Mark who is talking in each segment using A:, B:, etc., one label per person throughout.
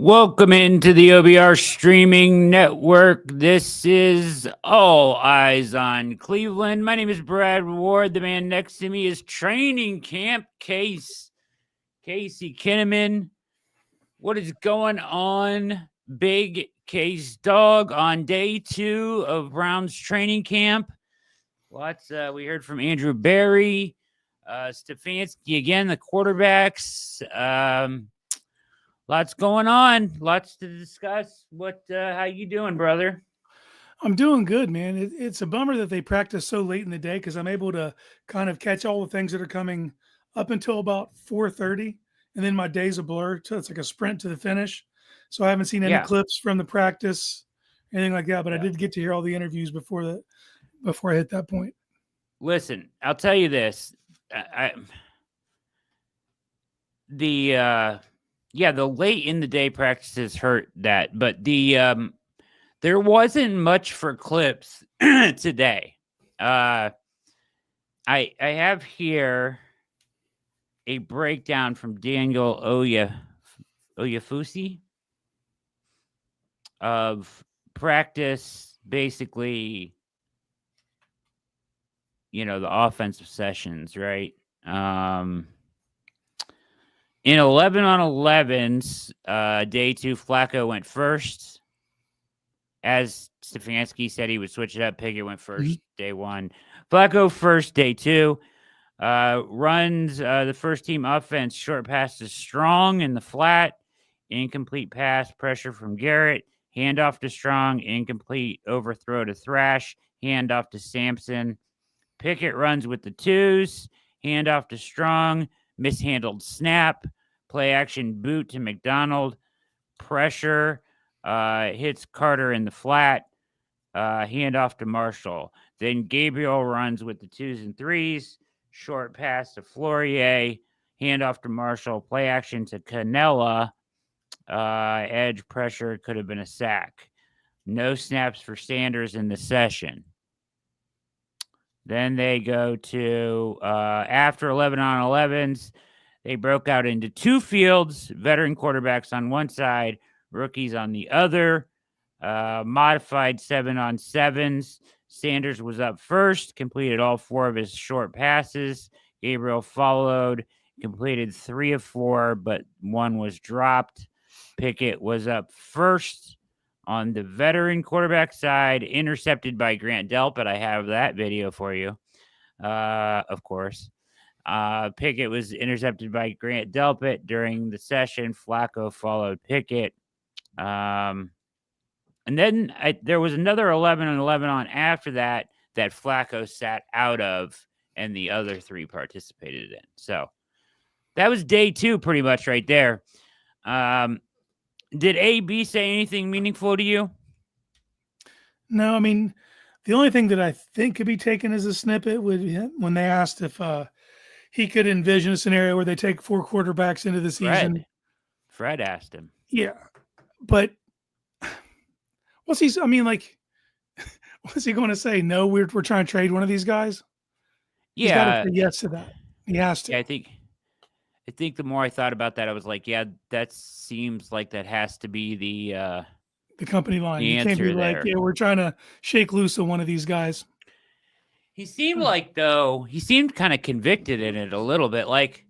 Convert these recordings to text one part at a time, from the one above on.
A: Welcome into the OBR streaming network. This is All Eyes on Cleveland. My name is Brad Ward. The man next to me is training camp Casey Kinnamon. What is going on, Big Case Dog, on day 2 of Browns training camp? We heard from Andrew Berry, Stefanski again, the quarterbacks. Lots going on. Lots to discuss. How you doing, brother?
B: I'm doing good, man. It's a bummer that they practice so late in the day because I'm able to kind of catch all the things that are coming up until about 4:30, and then my day's a blur. So it's like a sprint to the finish. So I haven't seen any clips from the practice, anything like that. But I did get to hear all the interviews before I hit that point.
A: Listen, I'll tell you this. The late in the day practices hurt that, but there wasn't much for clips today. I have here a breakdown from Daniel Oyefusi of practice, basically, the offensive sessions, right? In 11 on 11s, day 2, Flacco went first. As Stefanski said, he would switch it up. Pickett went first, day 1. Flacco first, day 2. Runs the first team offense. Short pass to Strong in the flat. Incomplete pass, pressure from Garrett. Handoff to Strong. Incomplete overthrow to Thrash. Handoff to Sampson. Pickett runs with the 2s. Handoff to Strong. Mishandled snap. Play action boot to McDonald. Pressure. Hits Carter in the flat. Handoff to Marshall. Then Gabriel runs with the 2s and 3s. Short pass to Flourier. Handoff to Marshall. Play action to Canella. Edge pressure. Could have been a sack. No snaps for Sanders in the session. Then they go to after 11 on 11s. They broke out into 2 fields, veteran quarterbacks on one side, rookies on the other. Modified 7 on 7s. Sanders was up first, completed all 4 of his short passes. Gabriel followed, completed 3 of 4, but 1 was dropped. Pickett was up first on the veteran quarterback side, intercepted by Grant Delpit. I have that video for you, of course. Pickett was intercepted by Grant Delpit during the session. Flacco followed Pickett. And then there was another 11 and 11 on after that Flacco sat out of, and the other 3 participated in. So that was day 2 pretty much right there. Did AB say anything meaningful to you?
B: No, I mean, the only thing that I think could be taken as a snippet would be when they asked if he could envision a scenario where they take 4 quarterbacks into the season.
A: Fred asked him.
B: Yeah, but what's he going to say? No, we're trying to trade one of these guys. He's got to say yes to that. He has to.
A: Yeah, I think the more I thought about that, I was like, yeah, that seems like that has to be the
B: company line. You can't be like, yeah, we're trying to shake loose of one of these guys.
A: He seemed like, though, he seemed kind of convicted in it a little bit. Like,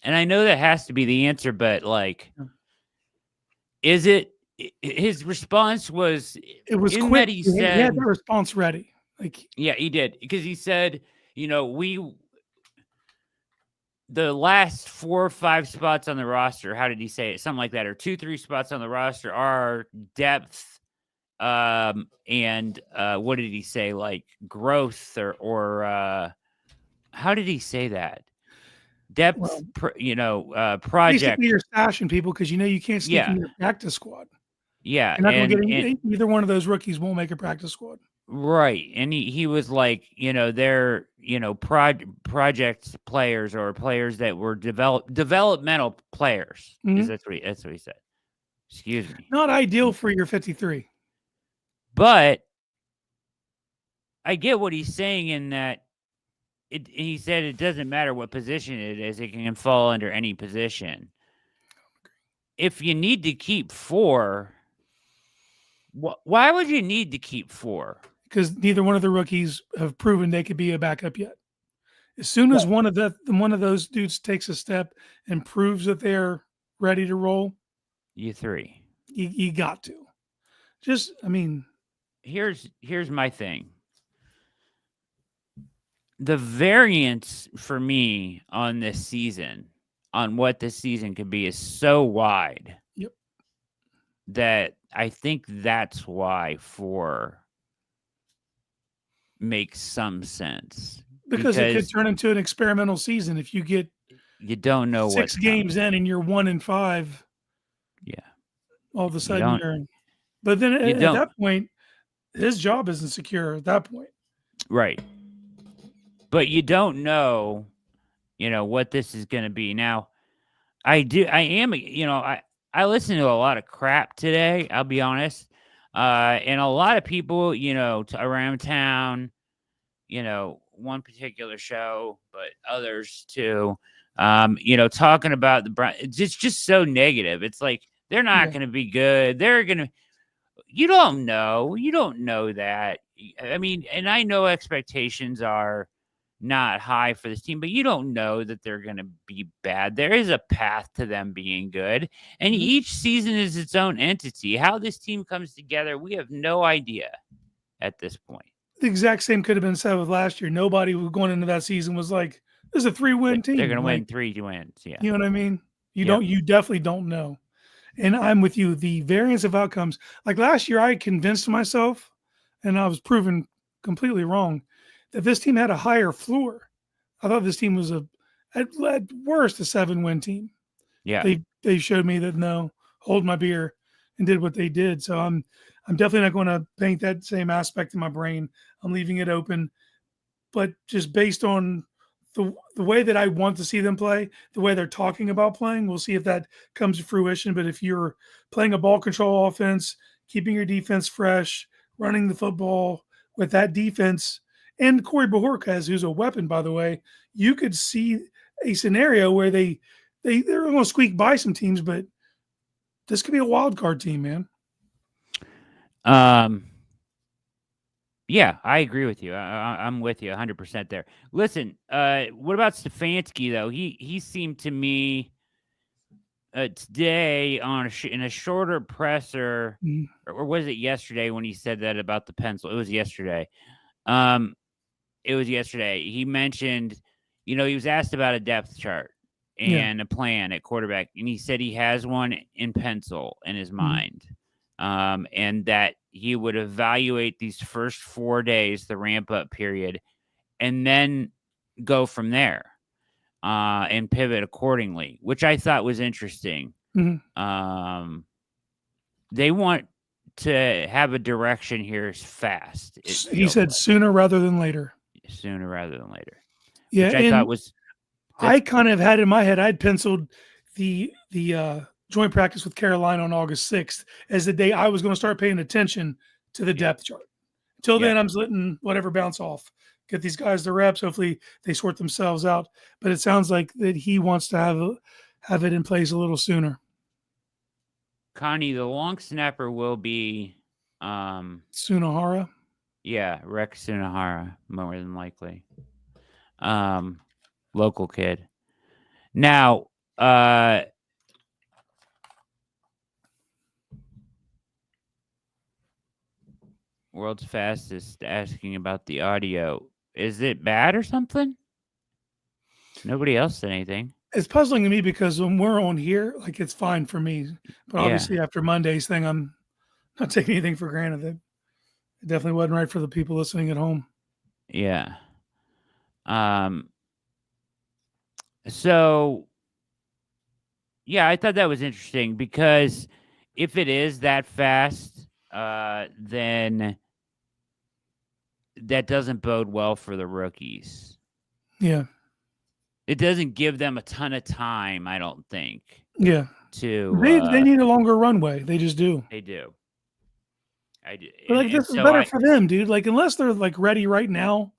A: and I know that has to be the answer, but like, is it? His response was,
B: it was quick. That he had the response ready. Like,
A: yeah, he did, because he said, the last 4 or 5 spots on the roster, how did he say it? Something like that, or 2-3 spots on the roster are depth. And what did he say? Like growth or how did he say that? Depth, project.
B: Basically, you're stashing people because you can't sneak in your practice squad.
A: Yeah,
B: you're not going to get either one of those rookies won't make a practice squad.
A: Right, and he was like, they're project players or players that were developmental players. Mm-hmm. That's what he said. Excuse me.
B: Not ideal for your 53.
A: But I get what he's saying in that he said it doesn't matter what position it is; it can fall under any position. if you need to keep 4, why would you need to keep 4?
B: Because neither one of the rookies have proven they could be a backup yet. As soon as one of those dudes takes a step and proves that they're ready to roll,
A: you 3.
B: You got to. Just, I mean,
A: here's my thing. The variance for me on this season, on what this season could be, is so wide.
B: Yep.
A: That I think that's why 4 makes some sense.
B: Because it could turn into an experimental season if you get
A: you don't know
B: 6 games in and you're 1-5.
A: Yeah.
B: All of a sudden you're. But then at that point, his job isn't secure at that point.
A: Right. But you don't know, what this is going to be. Now, I listen to a lot of crap today, I'll be honest. And a lot of people, around town, one particular show, but others too, talking about the Browns. It's just so negative. It's like, they're not going to be good. They're going to, you don't know that. I mean, and I know expectations are not high for this team, but you don't know that they're going to be bad. There is a path to them being good, and each season is its own entity. How this team comes together, we have no idea at this point.
B: The exact same could have been said with last year. Nobody going into that season was like, "This is a 3-win team.
A: They're going to win 3 wins." Yeah,
B: you know what I mean. You definitely don't know. And I'm with you. The variance of outcomes, like last year, I convinced myself, and I was proven completely wrong, that this team had a higher floor. I thought this team was at worst a 7-win team.
A: Yeah,
B: they showed me that no, hold my beer, and did what they did. So I'm definitely not going to paint that same aspect in my brain. I'm leaving it open, but just based on the way that I want to see them play, the way they're talking about playing, we'll see if that comes to fruition. But if you're playing a ball control offense, keeping your defense fresh, running the football with that defense, and Corey Bojorquez, who's a weapon, by the way, you could see a scenario where they're going to squeak by some teams, but this could be a wild card team, man.
A: Yeah, I agree with you. I'm with you 100% there. Listen, what about Stefanski though? He seemed to me today in a shorter presser, or was it yesterday when he said that about the pencil? It was yesterday. He mentioned, he was asked about a depth chart and a plan at quarterback, and he said he has one in pencil in his mind, and that he would evaluate these first 4 days, the ramp-up period, and then go from there and pivot accordingly, which I thought was interesting.
B: Mm-hmm.
A: They want to have a direction here fast.
B: He said sooner rather than later.
A: Sooner rather than later.
B: Yeah,
A: which I thought was.
B: I kind of had in my head, I'd penciled the joint practice with Carolina on August 6th as the day I was going to start paying attention to the depth chart. Until then, I'm just letting whatever bounce off. Get these guys the reps. Hopefully, they sort themselves out. But it sounds like that he wants to have it in place a little sooner.
A: Connie, the long snapper will be
B: Sunahara.
A: Yeah, Rex Sunahara, more than likely. Local kid. Now, World's Fastest asking about the audio. Is it bad or something? Nobody else said anything.
B: It's puzzling to me because when we're on here, like it's fine for me. But obviously after Monday's thing, I'm not taking anything for granted. It definitely wasn't right for the people listening at home.
A: Yeah. So, yeah, I thought that was interesting because if it is that fast, then that doesn't bode well for the rookies.
B: Yeah.
A: It doesn't give them a ton of time, I don't think.
B: Yeah. They need a longer runway. They just do.
A: They do. I do.
B: But this is better for them, dude. Like, unless they're like ready right now,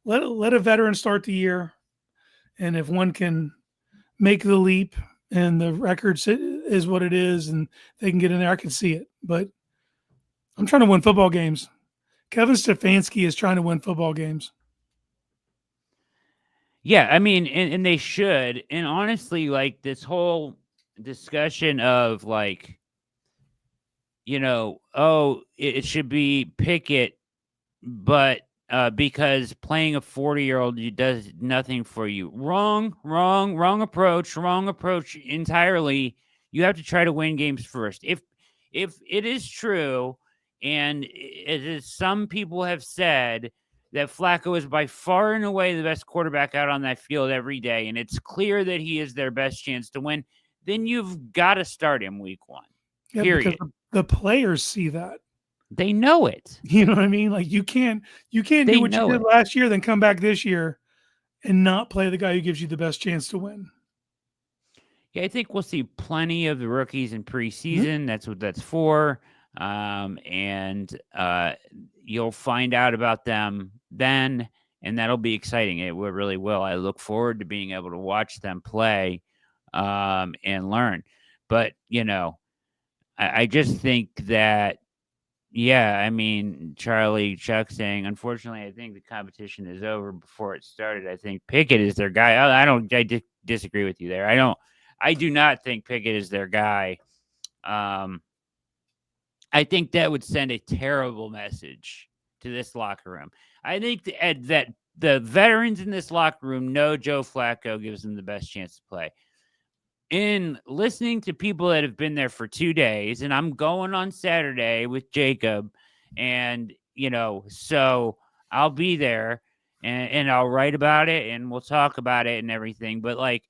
B: let a veteran start the year. And if one can make the leap and the record is what it is, and they can get in there. I can see it, but I'm trying to win football games. Kevin Stefanski is trying to win football games.
A: Yeah, I mean, and they should. And honestly, like this whole discussion of like, it should be Pickett, but because playing a 40-year-old does nothing for you. Wrong approach entirely. You have to try to win games first. If it is true, and it is, some people have said that Flacco is by far and away the best quarterback out on that field every day, and it's clear that he is their best chance to win, then you've got to start him week 1.
B: Yeah,
A: Period.
B: because the players see that.
A: They know it.
B: You know what I mean? Like you can't do what you did last year, then come back this year and not play the guy who gives you the best chance to win.
A: Yeah, I think we'll see plenty of the rookies in preseason. Mm-hmm. That's what that's for. And you'll find out about them then, and that'll be exciting. It really will. I look forward to being able to watch them play and learn. But, I just think that, yeah, I mean, Charlie Chuck saying, unfortunately, I think the competition is over before it started. I think Pickett is their guy. I disagree with you there. I do not think Pickett is their guy. I think that would send a terrible message to this locker room. I think that the veterans in this locker room know Joe Flacco gives them the best chance to play. In listening to people that have been there for 2 days, and I'm going on Saturday with Jacob, and, so I'll be there and I'll write about it and we'll talk about it and everything. But like,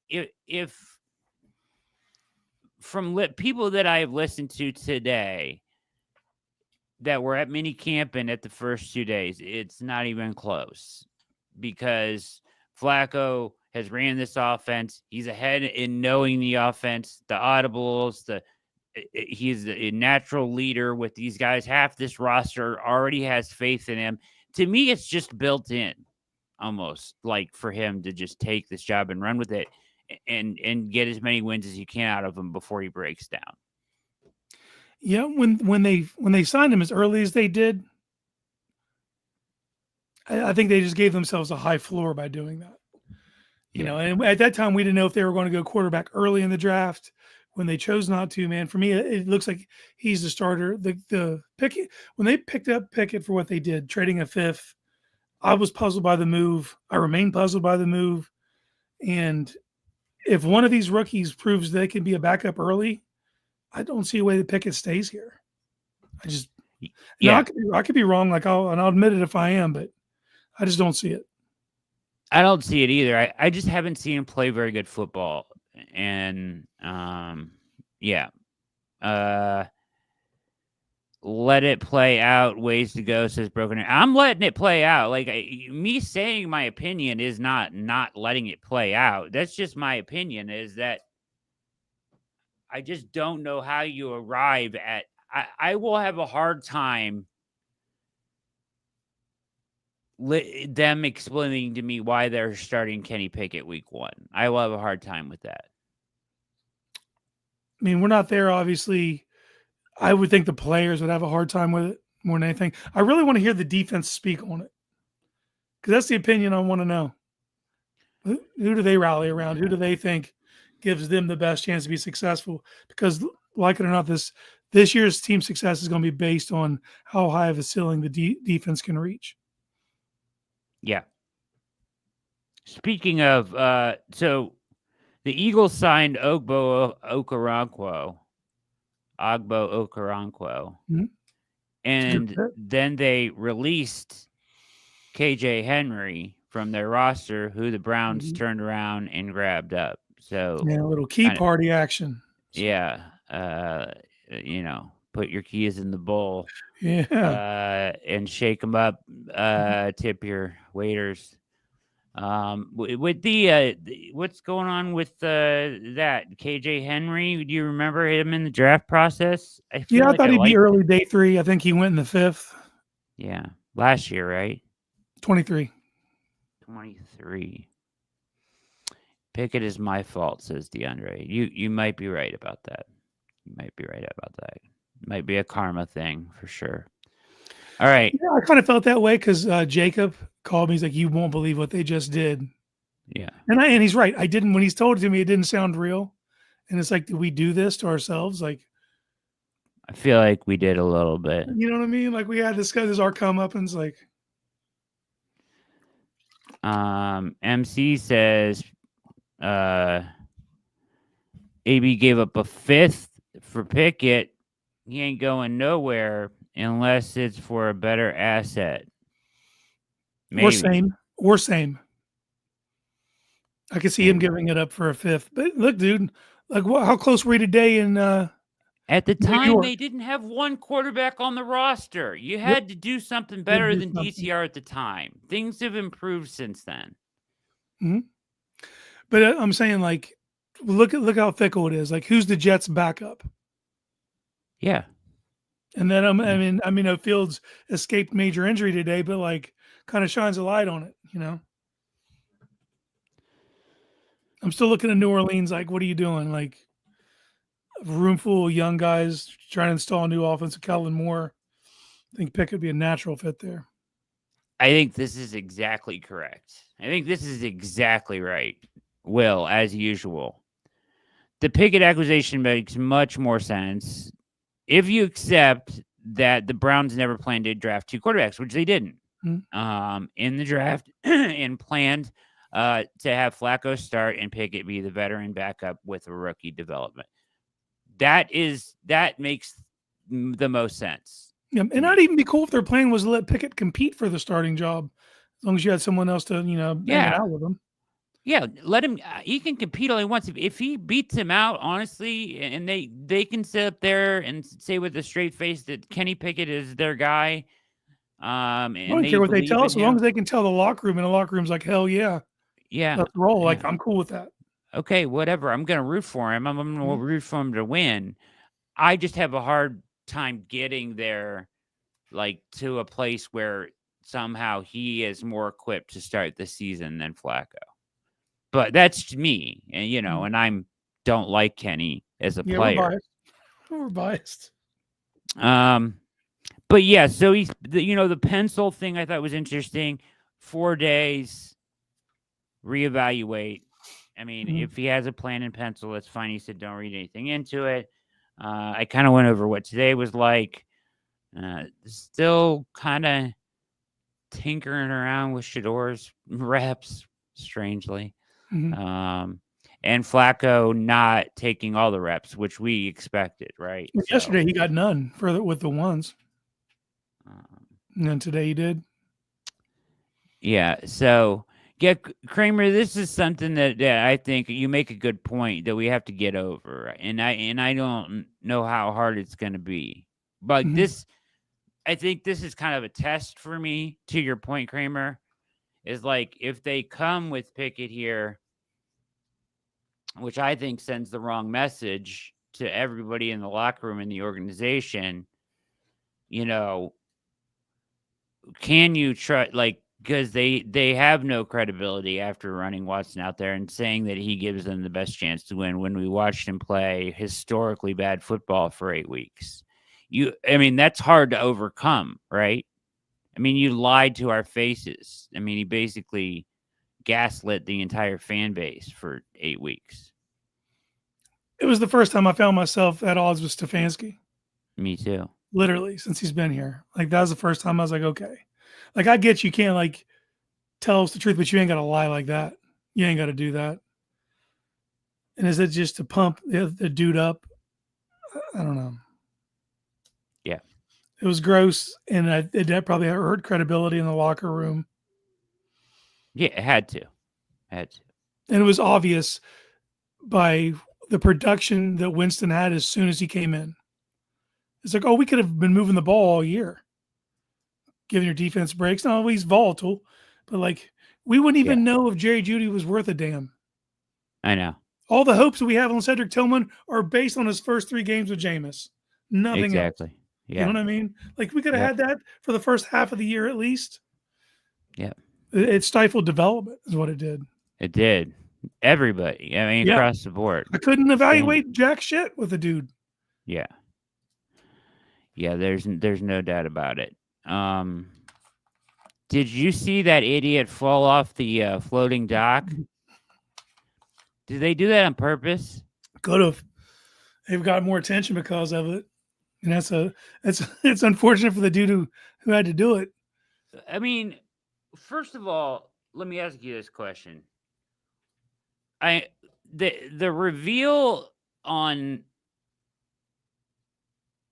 A: if from people that I have listened to today that were at mini camp and at the first 2 days, it's not even close, because Flacco has ran this offense. He's ahead in knowing the offense, the audibles, he's a natural leader with these guys. Half this roster already has faith in him. To me, it's just built in, almost like for him to just take this job and run with it and get as many wins as you can out of him before he breaks down.
B: Yeah, when they signed him as early as they did, I think they just gave themselves a high floor by doing that. And at that time, we didn't know if they were going to go quarterback early in the draft. When they chose not to, man, for me, it looks like he's the starter. The Pickett, when they picked up Pickett for what they did, trading a fifth, I was puzzled by the move. I remain puzzled by the move. And if one of these rookies proves they can be a backup early, I don't see a way that Pickett stays here. I could be wrong. I'll admit it if I am, but I just don't see it.
A: I don't see it either. I just haven't seen him play very good football. And, let it play out. Ways to go, says Broken. I'm letting it play out. Like, me saying my opinion is not letting it play out. That's just my opinion, is that I just don't know how you arrive at. I will have a hard time them explaining to me why they're starting Kenny Pickett week 1. I will have a hard time with that.
B: I mean, we're not there, obviously. I would think the players would have a hard time with it more than anything. I really want to hear the defense speak on it, because that's the opinion I want to know. Who do they rally around? Who do they think gives them the best chance to be successful? Because, like it or not, this year's team success is going to be based on how high of a ceiling the defense can reach.
A: Yeah. Speaking of, so the Eagles signed Ogbo Okoronkwo,
B: Mm-hmm.
A: and then they released KJ Henry from their roster, who the Browns turned around and grabbed up. So
B: a little key party action.
A: Yeah. Put your keys in the bowl.
B: Yeah.
A: And shake them up. Tip your waiters. With the what's going on with that KJ Henry? Do you remember him in the draft process?
B: I thought he'd be early day 3. I think he went in the 5th.
A: Yeah, last year, right?
B: 23.
A: Pickett is my fault, says DeAndre. You might be right about that. You might be right about that. Might be a karma thing for sure. All right.
B: Yeah, I kind of felt that way because Jacob called me. He's like, "You won't believe what they just did."
A: Yeah.
B: And he's right. I didn't when he's told it to me. It didn't sound real. And it's like, did we do this to ourselves? Like,
A: I feel like we did a little bit.
B: you know what I mean? Like we had this guy, this our comeuppance. Like,
A: MC says, AB gave up a 5th for Pickett. He ain't going nowhere unless it's for a better asset. Maybe.
B: Or same. I could see him giving it up for a 5th. But look, dude, like how close were we today in
A: at the time, they didn't have one quarterback on the roster. You had to do something better than DTR at the time. Things have improved since then.
B: Mm-hmm. But I'm saying, like, look how fickle it is. Like, who's the Jets' backup?
A: Yeah.
B: And then I mean, Fields escaped major injury today, but like, kind of shines a light on it. You know, I'm still looking at New Orleans. Like, what are you doing? Like, a room full of young guys trying to install a new offense with Kellen Moore. I think Pickett would be a natural fit there.
A: I think this is exactly correct. I think this is exactly right. Will, as usual. The Pickett acquisition makes much more sense if you accept that the Browns never planned to draft 2 quarterbacks, which they didn't. In the draft and planned to have Flacco start and Pickett be the veteran backup with a rookie development. That makes the most sense.
B: Yeah, and I'd even be cool if their plan was to let Pickett compete for the starting job, as long as you had someone else to, hang out with him.
A: Yeah, let him. He can compete all he wants. If he beats him out, honestly, and they can sit up there and say with a straight face that Kenny Pickett is their guy. I
B: don't care what they tell us, as long as they can tell the locker room, and the locker room's like, hell yeah, let's roll. Like, I'm cool with that.
A: Okay, whatever. I'm gonna root for him. I'm gonna root for him to win. I just have a hard time getting there, like, to a place where somehow he is more equipped to start the season than Flacco. But that's me, and and I don't like Kenny as a player.
B: We're biased.
A: But yeah, so he's the pencil thing I thought was interesting. 4 days, reevaluate. I mean, if he has a plan in pencil, that's fine. He said, don't read anything into it. I kind of went over what today was like. Still kind of tinkering around with Shador's reps, strangely. And Flacco not taking all the reps, which we expected, right?
B: Yesterday he got none with the ones. And then today he did.
A: Yeah, so... Yeah, Kramer, this is something that I think you make a good point that we have to get over, and I don't know how hard it's going to be, but I think this is kind of a test for me. To your point, Kramer, is like if they come with Pickett here, which I think sends the wrong message to everybody in the locker room in the organization. Can you try because they have no credibility after running Watson out there and saying that he gives them the best chance to win when we watched him play historically bad football for 8 weeks. That's hard to overcome, right? You lied to our faces. He basically gaslit the entire fan base for 8 weeks.
B: It was the first time I found myself at odds with Stefanski.
A: Me too.
B: Literally, since he's been here. Like, that was the first time I was like, okay. Like, I get you can't, like, tell us the truth, but you ain't got to lie like that. You ain't got to do that. And is it just to pump the dude up? I don't know.
A: Yeah.
B: It was gross, and it probably hurt credibility in the locker room.
A: Yeah, it had to. And
B: it was obvious by the production that Winston had as soon as he came in. It's like, oh, we could have been moving the ball all year, giving your defense breaks. No, he's volatile, but like we wouldn't even know if Jerry Jeudy was worth a damn.
A: I know.
B: All the hopes that we have on Cedric Tillman are based on his first 3 games with Jameis. Nothing else. Yeah. You know what I mean? Like we could have had that for the first half of the year at least.
A: Yeah.
B: It stifled development is what it did.
A: It did. Everybody. I mean,
B: Yeah.
A: across the board.
B: I couldn't evaluate jack shit with a dude.
A: Yeah. Yeah, there's no doubt about it. Did you see that idiot fall off the floating dock? Did they do that on purpose?
B: Could have. They've got more attention because of it. And it's unfortunate for the dude who had to do it.
A: I mean, first of all, let me ask you this question. The reveal on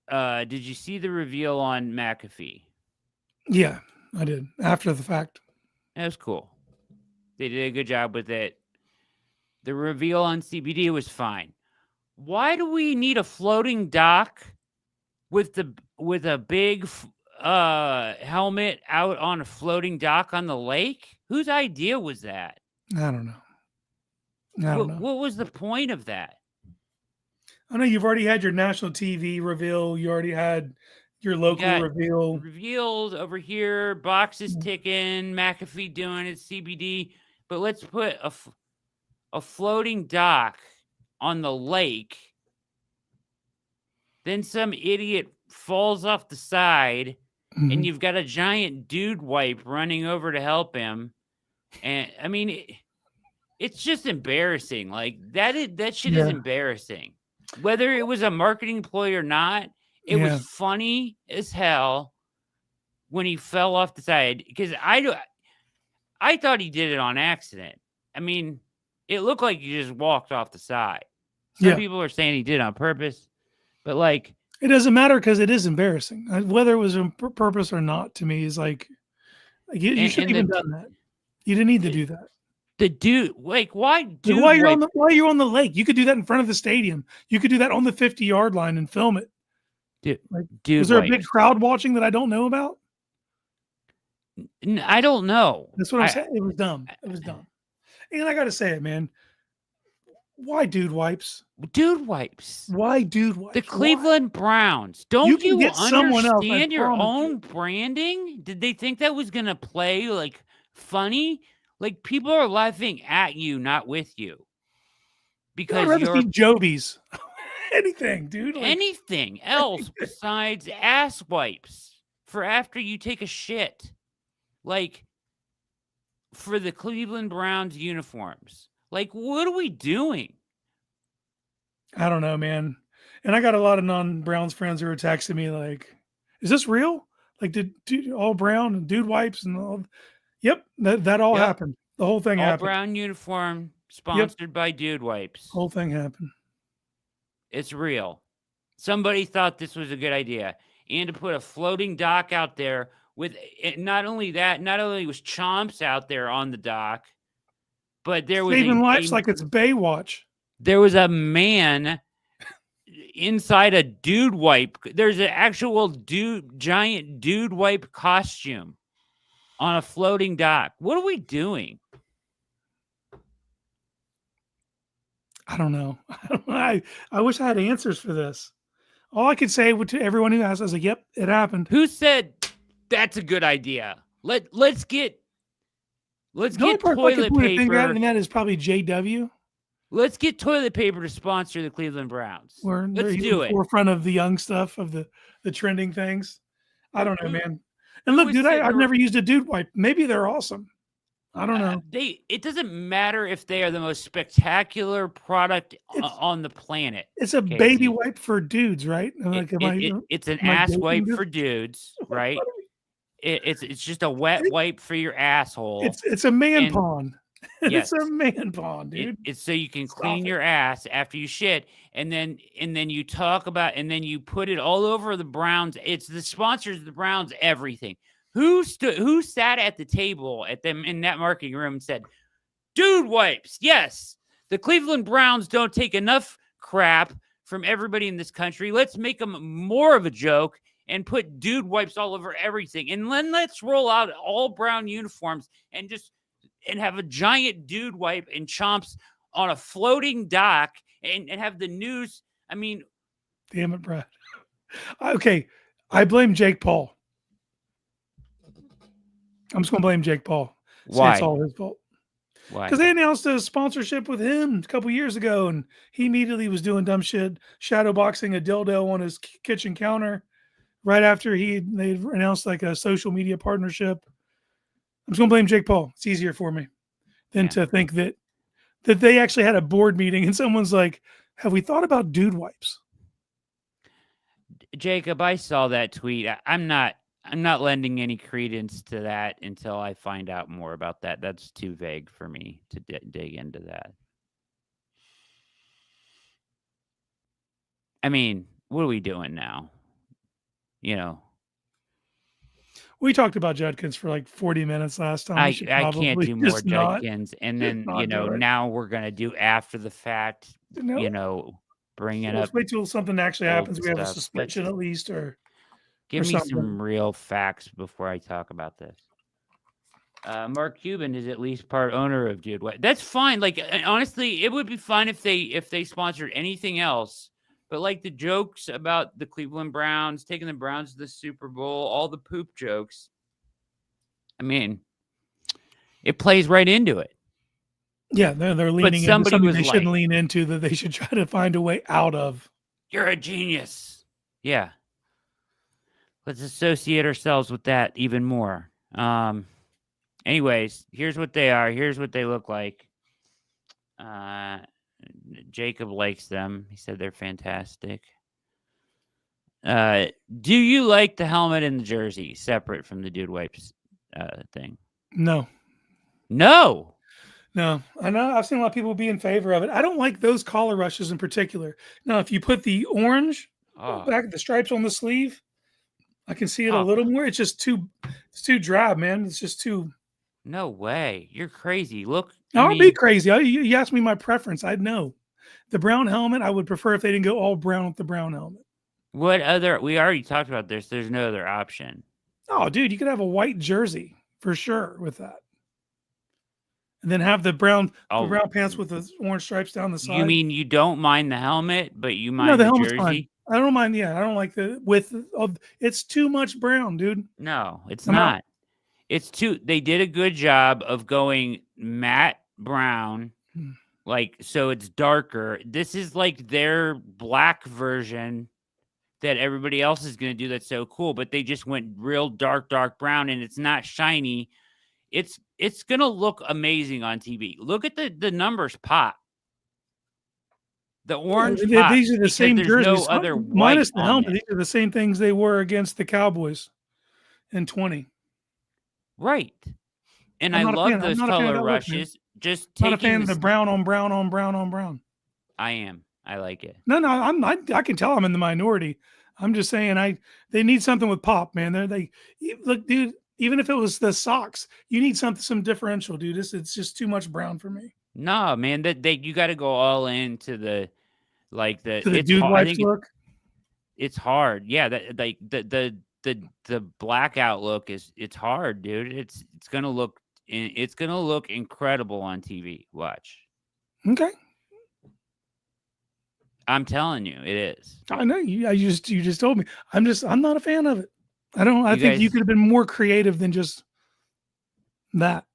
A: did you see the reveal on McAfee?
B: Yeah, I did. After the fact.
A: That was cool. They did a good job with it. The reveal on CBD was fine. Why do we need a floating dock with a big helmet out on a floating dock on the lake? Whose idea was that?
B: I don't know.
A: What was the point of that?
B: I know you've already had your national TV reveal. You already had your local reveal.
A: Reveals over here, boxes ticking, McAfee doing it, CBD. But let's put a floating dock on the lake. Then some idiot falls off the side, and you've got a giant dude wipe running over to help him. And I mean, it's just embarrassing. Like that shit is embarrassing. Whether it was a marketing ploy or not, it was funny as hell when he fell off the side. Because I thought he did it on accident. I mean, it looked like he just walked off the side. Some people are saying he did it on purpose, but like
B: it doesn't matter because it is embarrassing. Whether it was on purpose or not, to me, is like you shouldn't even done that. You didn't need to do that.
A: The dude, like, why? Dude,
B: while you're on the lake, you could do that in front of the stadium. You could do that on the 50-yard line and film it.
A: Dude,
B: was there a big crowd watching that I don't know about?
A: I don't know.
B: That's what I'm saying. It was dumb. It was dumb. And I got to say it, man. Why dude wipes?
A: Dude wipes.
B: Why dude wipes?
A: The Cleveland Browns. Don't you
B: get someone else,
A: understand your own branding? Did they think that was going to play like funny? Like people are laughing at you, not with you. Because
B: I'd rather see Jobies. Anything, dude. Like,
A: anything else besides ass wipes for after you take a shit. Like for the Cleveland Browns uniforms. Like, what are we doing?
B: I don't know, man. And I got a lot of non-Browns friends who were texting me like, is this real? Like, did all brown and dude wipes and all? Yep, that all happened. The whole thing happened.
A: All brown uniform sponsored by Dude Wipes.
B: Whole thing happened.
A: It's real. Somebody thought this was a good idea. And to put a floating dock out there with not only was Chomps out there on the dock, but there was
B: saving lives like it's Baywatch.
A: There was a man inside a dude wipe. There's an actual giant dude wipe costume on a floating dock. What are we doing?
B: I don't know. I wish I had answers for this. All I could say to everyone who asked, I was like, "Yep, it happened."
A: Who said that's a good idea? Let's get toilet paper.
B: And that is probably JW.
A: Let's get toilet paper to sponsor the Cleveland Browns. Let's do it.
B: Forefront of the young stuff of the trending things. I don't know, man. And look, dude, I've never used a dude wipe. Maybe they're awesome. I don't know.
A: It doesn't matter if they are the most spectacular product on the planet.
B: It's a baby wipe for dudes, right? Like,
A: it's an ass wipe for dudes, right? It's just a wet wipe for your asshole.
B: It's a man pond. Yes. It's a man pond, dude.
A: It's so you can clean your ass after you shit, and then you talk about, and then you put it all over the Browns. It's the sponsors of the Browns, everything. Who sat at the table at them in that marketing room and said, "Dude wipes, yes. The Cleveland Browns don't take enough crap from everybody in this country. Let's make them more of a joke and put dude wipes all over everything, and then let's roll out all brown uniforms and have a giant dude wipe and Chomps on a floating dock and have the news." I mean,
B: damn it, Brad. Okay, I blame Jake Paul. I'm just going to blame Jake Paul.
A: Why?
B: It's all his fault.
A: Why?
B: Because they announced a sponsorship with him a couple years ago, and he immediately was doing dumb shit, shadowboxing a dildo on his kitchen counter right after they announced like a social media partnership. I'm just gonna blame Jake Paul. It's easier for me than to think that they actually had a board meeting and someone's like, "Have we thought about dude wipes?"
A: Jacob, I saw that tweet. I'm not lending any credence to that until I find out more about that. That's too vague for me to dig into that. I mean, what are we doing now? You know,
B: We talked about Judkins for like 40 minutes last time. We should
A: I can't
B: probably
A: do more
B: just not
A: Judkins, and then
B: not do it.
A: now we're gonna do after the fact.
B: No,
A: Bringing
B: let's
A: up
B: wait till something actually
A: old
B: happens. We have a
A: stuff.
B: suspension at least, or
A: Give me
B: something.
A: some real facts before I talk about this. Mark Cuban is at least part owner of Dude What. That's fine. Like honestly, it would be fine if they sponsored anything else. But like the jokes about the Cleveland Browns taking the Browns to the Super Bowl, all the poop jokes. I mean, it plays right into it.
B: Yeah, they're leaning into something they shouldn't lean into, that they should try to find a way out of.
A: You're a genius. Yeah. Let's associate ourselves with that even more. Anyways, here's what they are. Here's what they look like. Jacob likes them. He said they're fantastic. Do you like the helmet and the jersey separate from the Dude Wipes thing?
B: No. I know. I've seen a lot of people be in favor of it. I don't like those collar rushes in particular. Now, if you put the orange back, the stripes on the sleeve, I can see it a little more. It's just too drab, man. It's just too.
A: No way. You're crazy. Look.
B: I'll be crazy. You asked me my preference. I'd know. The brown helmet, I would prefer if they didn't go all brown with the brown helmet.
A: What other? We already talked about this. There's no other option.
B: Oh, dude, you could have a white jersey for sure with that. And then have the brown pants with the orange stripes down the side.
A: You mean you don't mind the helmet, but you mind the
B: helmet's
A: jersey?
B: Fine. I don't mind. Yeah, I don't like it's too much brown, dude.
A: No, it's not. It's too. They did a good job of going matte brown, so it's darker. This is like their black version that everybody else is going to do. That's so cool, but they just went real dark brown, and it's not shiny. It's going to look amazing on TV. Look at the numbers pop. The orange pop.
B: These are the same jerseys.
A: No other
B: minus the helmet. These are the same things they were against the Cowboys in 20.
A: Right. And I love those color rushes. Just
B: not a fan of the brown on brown on brown on brown.
A: I am. I like it.
B: No, I can tell I'm in the minority. I'm just saying they need something with pop, man. They look, dude. Even if it was the socks, you need some differential, dude. It's just too much brown for me.
A: No, man, you got to go all into the
B: dude wipes look.
A: It's hard, yeah. The blackout look it's hard, dude. It's gonna look incredible on TV. Watch.
B: Okay.
A: I'm telling you, it is.
B: I know you. You just told me. I'm not a fan of it. I think you could have been more creative than just that.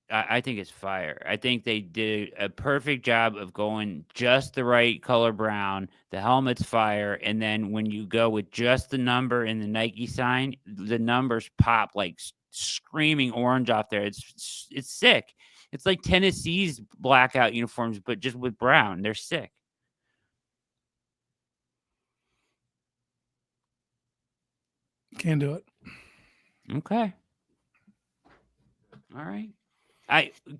A: I think it's fire. I think they did a perfect job of going just the right color brown. The helmet's fire. And then when you go with just the number in the Nike sign, the numbers pop like screaming orange off there. It's sick. It's like Tennessee's blackout uniforms, but just with brown. They're sick.
B: Can't do it.
A: Okay. All right.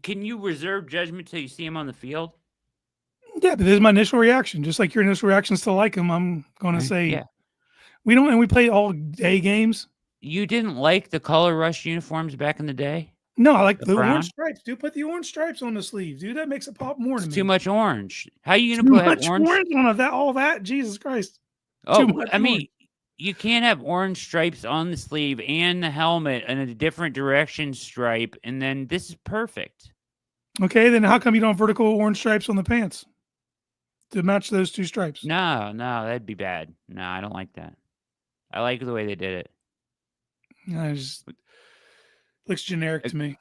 A: Can you reserve judgment till you see him on the field?
B: Yeah, but this is my initial reaction. Just like your initial reactions to like him, I'm going to say,
A: yeah.
B: We play all day games.
A: You didn't like the color rush uniforms back in the day?
B: No, I like the orange stripes. Dude, put the orange stripes on the sleeve, dude. That makes it pop more to me.
A: Too much orange. How are you going to put
B: orange on that? All that? Jesus Christ.
A: Oh, I mean, you can't have orange stripes on the sleeve and the helmet and a different direction stripe, and then this is perfect.
B: Okay, then how come you don't have vertical orange stripes on the pants to match those two stripes?
A: No, that'd be bad. No, I don't like that. I like the way they did it.
B: It just looks generic to me.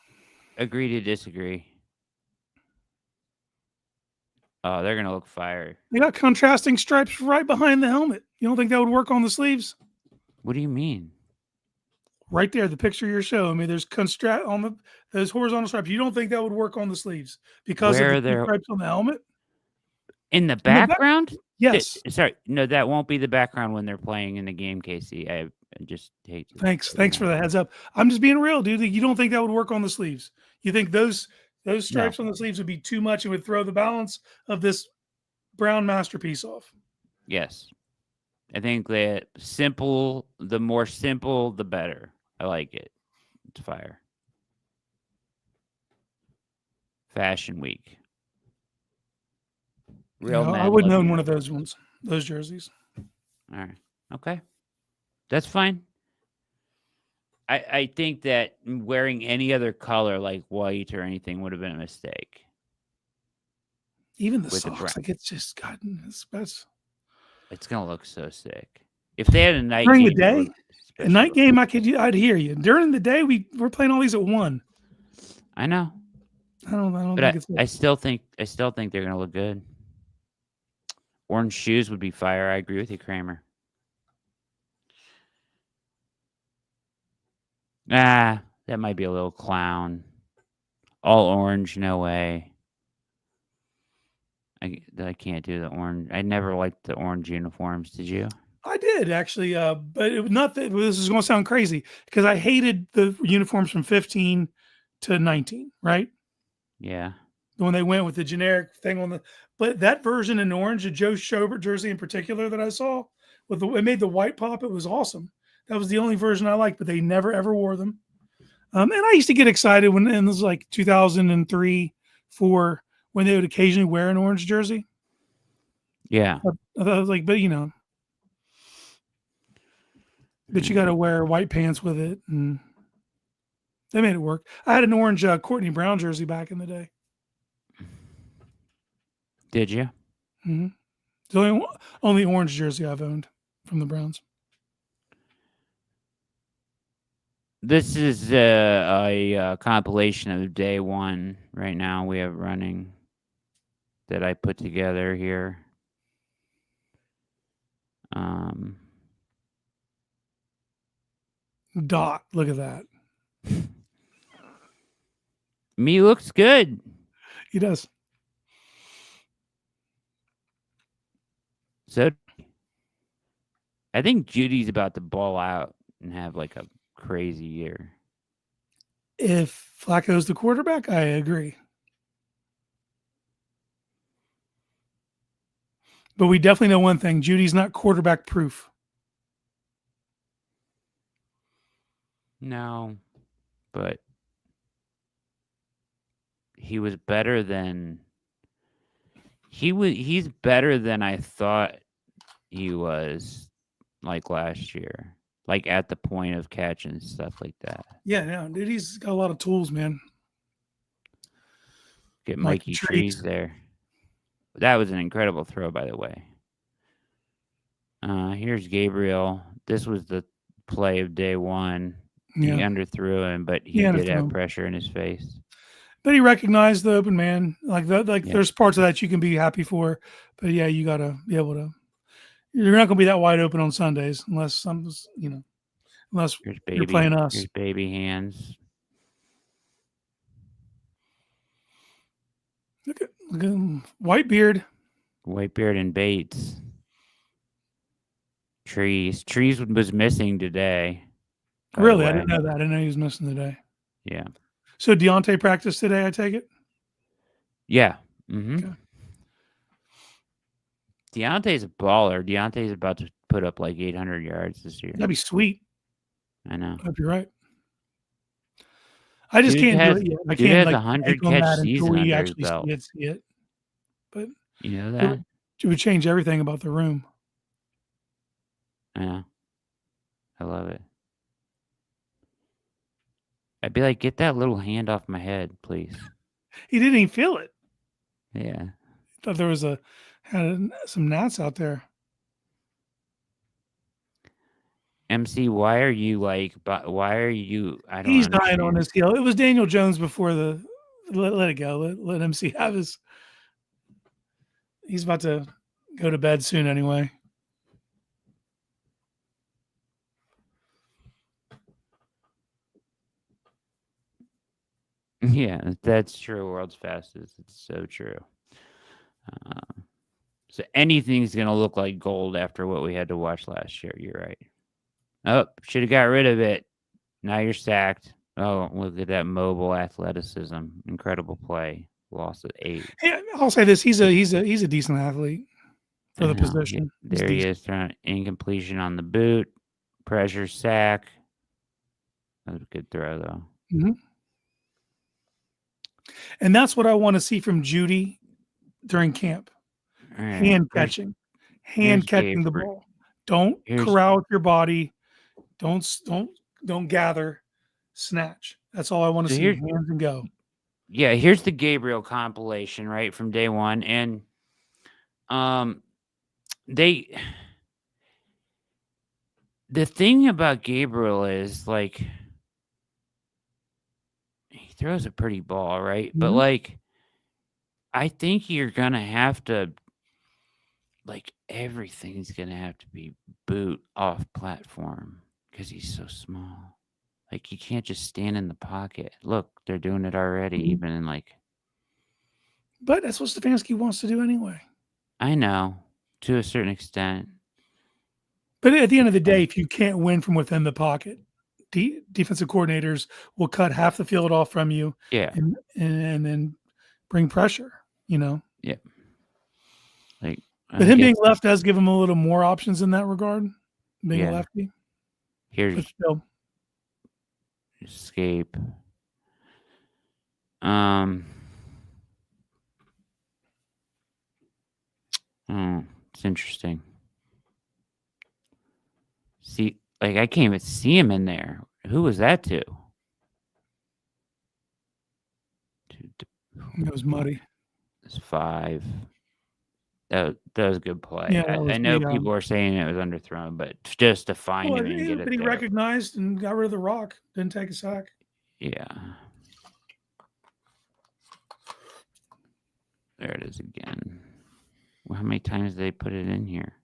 A: Agree to disagree. Oh, they're gonna look fire.
B: They got contrasting stripes right behind the helmet. You don't think that would work on the sleeves?
A: What do you mean?
B: Right there, the picture you're showing me. There's those horizontal stripes. You don't think that would work on the sleeves because of
A: Where
B: the
A: are
B: two
A: there
B: stripes on the helmet?
A: in the
B: In the back?
A: background?
B: Yes.
A: Sorry, no, that won't be the background when they're playing in the game, Casey. I just hate to.
B: Thanks for the heads up. I'm just being real, dude. You don't think that would work on the sleeves? You think those stripes on the sleeves would be too much and would throw the balance of this brown masterpiece off?
A: Yes. I think that the more simple, the better. I like it. It's fire. Fashion Week. Real men.
B: I wouldn't own one of those ones, those jerseys.
A: All right. Okay. That's fine. I think that wearing any other color like white or anything would have been a mistake.
B: Even the socks, like it's just gotten that's
A: It's gonna look so sick. If they had a night
B: during
A: game,
B: the day, a night game, I'd hear you. During the day, we're playing all these at 1.
A: I know.
B: I don't
A: But
B: think
A: I still think they're gonna look good. Orange shoes would be fire. I agree with you, Kramer. That might be a little clown. All orange, no way. I can't do the orange. I never liked the orange uniforms. Did you?
B: I did actually, but it was not that. This is going to sound crazy because I hated the uniforms from 15 to 19. Right?
A: Yeah.
B: When they went with the generic thing on the, but that version in orange, the Joe Schobert jersey in particular that I saw, it made the white pop. It was awesome. That was the only version I liked, but they never ever wore them. And I used to get excited when it was like 2003, 4, when they would occasionally wear an orange jersey.
A: Yeah.
B: I was like, but you got to wear white pants with it, and they made it work. I had an orange Courtney Brown jersey back in the day.
A: Did you?
B: Mm-hmm. It's the only orange jersey I've owned from the Browns.
A: This is a compilation of day 1 right now we have running that I put together here.
B: Dot, look at that.
A: Me looks good.
B: He does.
A: So I think Judy's about to ball out and have like a crazy year.
B: If Flacco's the quarterback, I agree. But we definitely know one thing. Judy's not quarterback proof.
A: No, but he was better than he's better than I thought he was like last year. Like at the point of catch and stuff like that.
B: Yeah, no, dude, he's got a lot of tools, man.
A: Get Mikey Trees there. That was an incredible throw, by the way. Here's Gabriel. This was the play of day 1. Yeah. He underthrew him, but he did have pressure in his face.
B: But he recognized the open man. There's parts of that you can be happy for. But yeah, you got to be able to. You're not going to be that wide open on Sundays unless unless you're playing us.
A: Here's baby hands.
B: Look at him. Whitebeard
A: and Bates. Trees was missing today.
B: Really? I didn't know that. I didn't know he was missing today.
A: Yeah.
B: So Deontay practiced today, I take it?
A: Yeah. Mm-hmm. Okay. Deontay's a baller. Deontay's about to put up like 800 yards this year.
B: That'd be sweet.
A: I know.
B: I hope you're right. I just can't do it yet. I can't
A: like 100 catch season under his belt.
B: See it. But
A: you know that?
B: It would change everything about the room.
A: I know. I love it. I'd be like, get that little hand off my head, please.
B: He didn't even feel it.
A: Yeah.
B: I thought there was had some gnats out there.
A: MC, why are you I don't
B: He's
A: understand.
B: dying on his heel. It was Daniel Jones before let it go. Let MC have his. He's about to go to bed soon anyway.
A: Yeah, that's true. World's fastest. It's so true. So anything's gonna look like gold after what we had to watch last year. You're right. Oh, should have got rid of it. Now you're sacked. Oh, look at that mobile athleticism. Incredible play. Lost at 8.
B: Yeah, I'll say this: he's a decent athlete for the position.
A: There he is, throwing incompletion on the boot. Pressure sack. That was a good throw, though.
B: Mm-hmm. And that's what I want to see from Judy during camp.
A: Right.
B: Hand catching the ball. Don't corral with your body. Don't gather. Snatch. That's all I want to see. Hands and go.
A: Yeah, here's the Gabriel compilation, right, from day one. And the thing about Gabriel is, like, he throws a pretty ball, right?
B: Mm-hmm.
A: But, like, I think you're going to have to, like, everything's going to have to be boot off platform because he's so small. Like, you can't just stand in the pocket. Look, they're doing it already,
B: Mm-hmm.
A: even in, like...
B: But that's what Stefanski wants to do anyway.
A: I know, to a certain extent.
B: But at the end of the day, if you can't win from within the pocket, defensive coordinators will cut half the field off from you, and then bring pressure. Yeah.
A: Like,
B: but him being left does give him a little more options in that regard. Being a lefty.
A: Here's
B: still.
A: Escape. It's interesting. See, like, I can't even see him in there. Who was that to?
B: It was muddy.
A: It's 5. That was a good play.
B: Yeah,
A: I know people are saying it was underthrown, but just to find him and get it.
B: But he recognized and got rid of the rock. Didn't take a sack.
A: Yeah. There it is again. Well, how many times did they put it in here?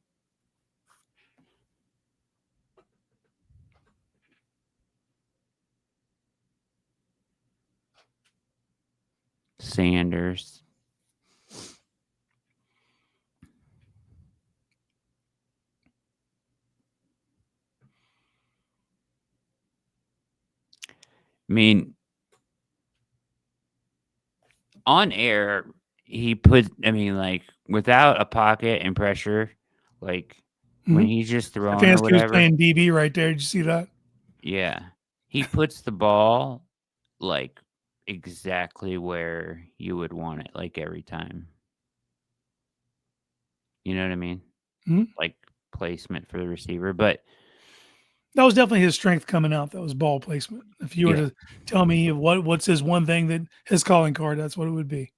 A: Sanders. I mean, on air, he put, like, without a pocket and pressure, like, when he's just throwing or whatever.
B: He was playing DB right there. Did you see that?
A: Yeah. He puts the ball, like, exactly where you would want it, like, every time. You know what I mean?
B: Mm-hmm.
A: Like, placement for the receiver. But
B: that was definitely his strength coming out. That was ball placement. If you were to tell me what's his one thing, that his calling card, that's what it would be.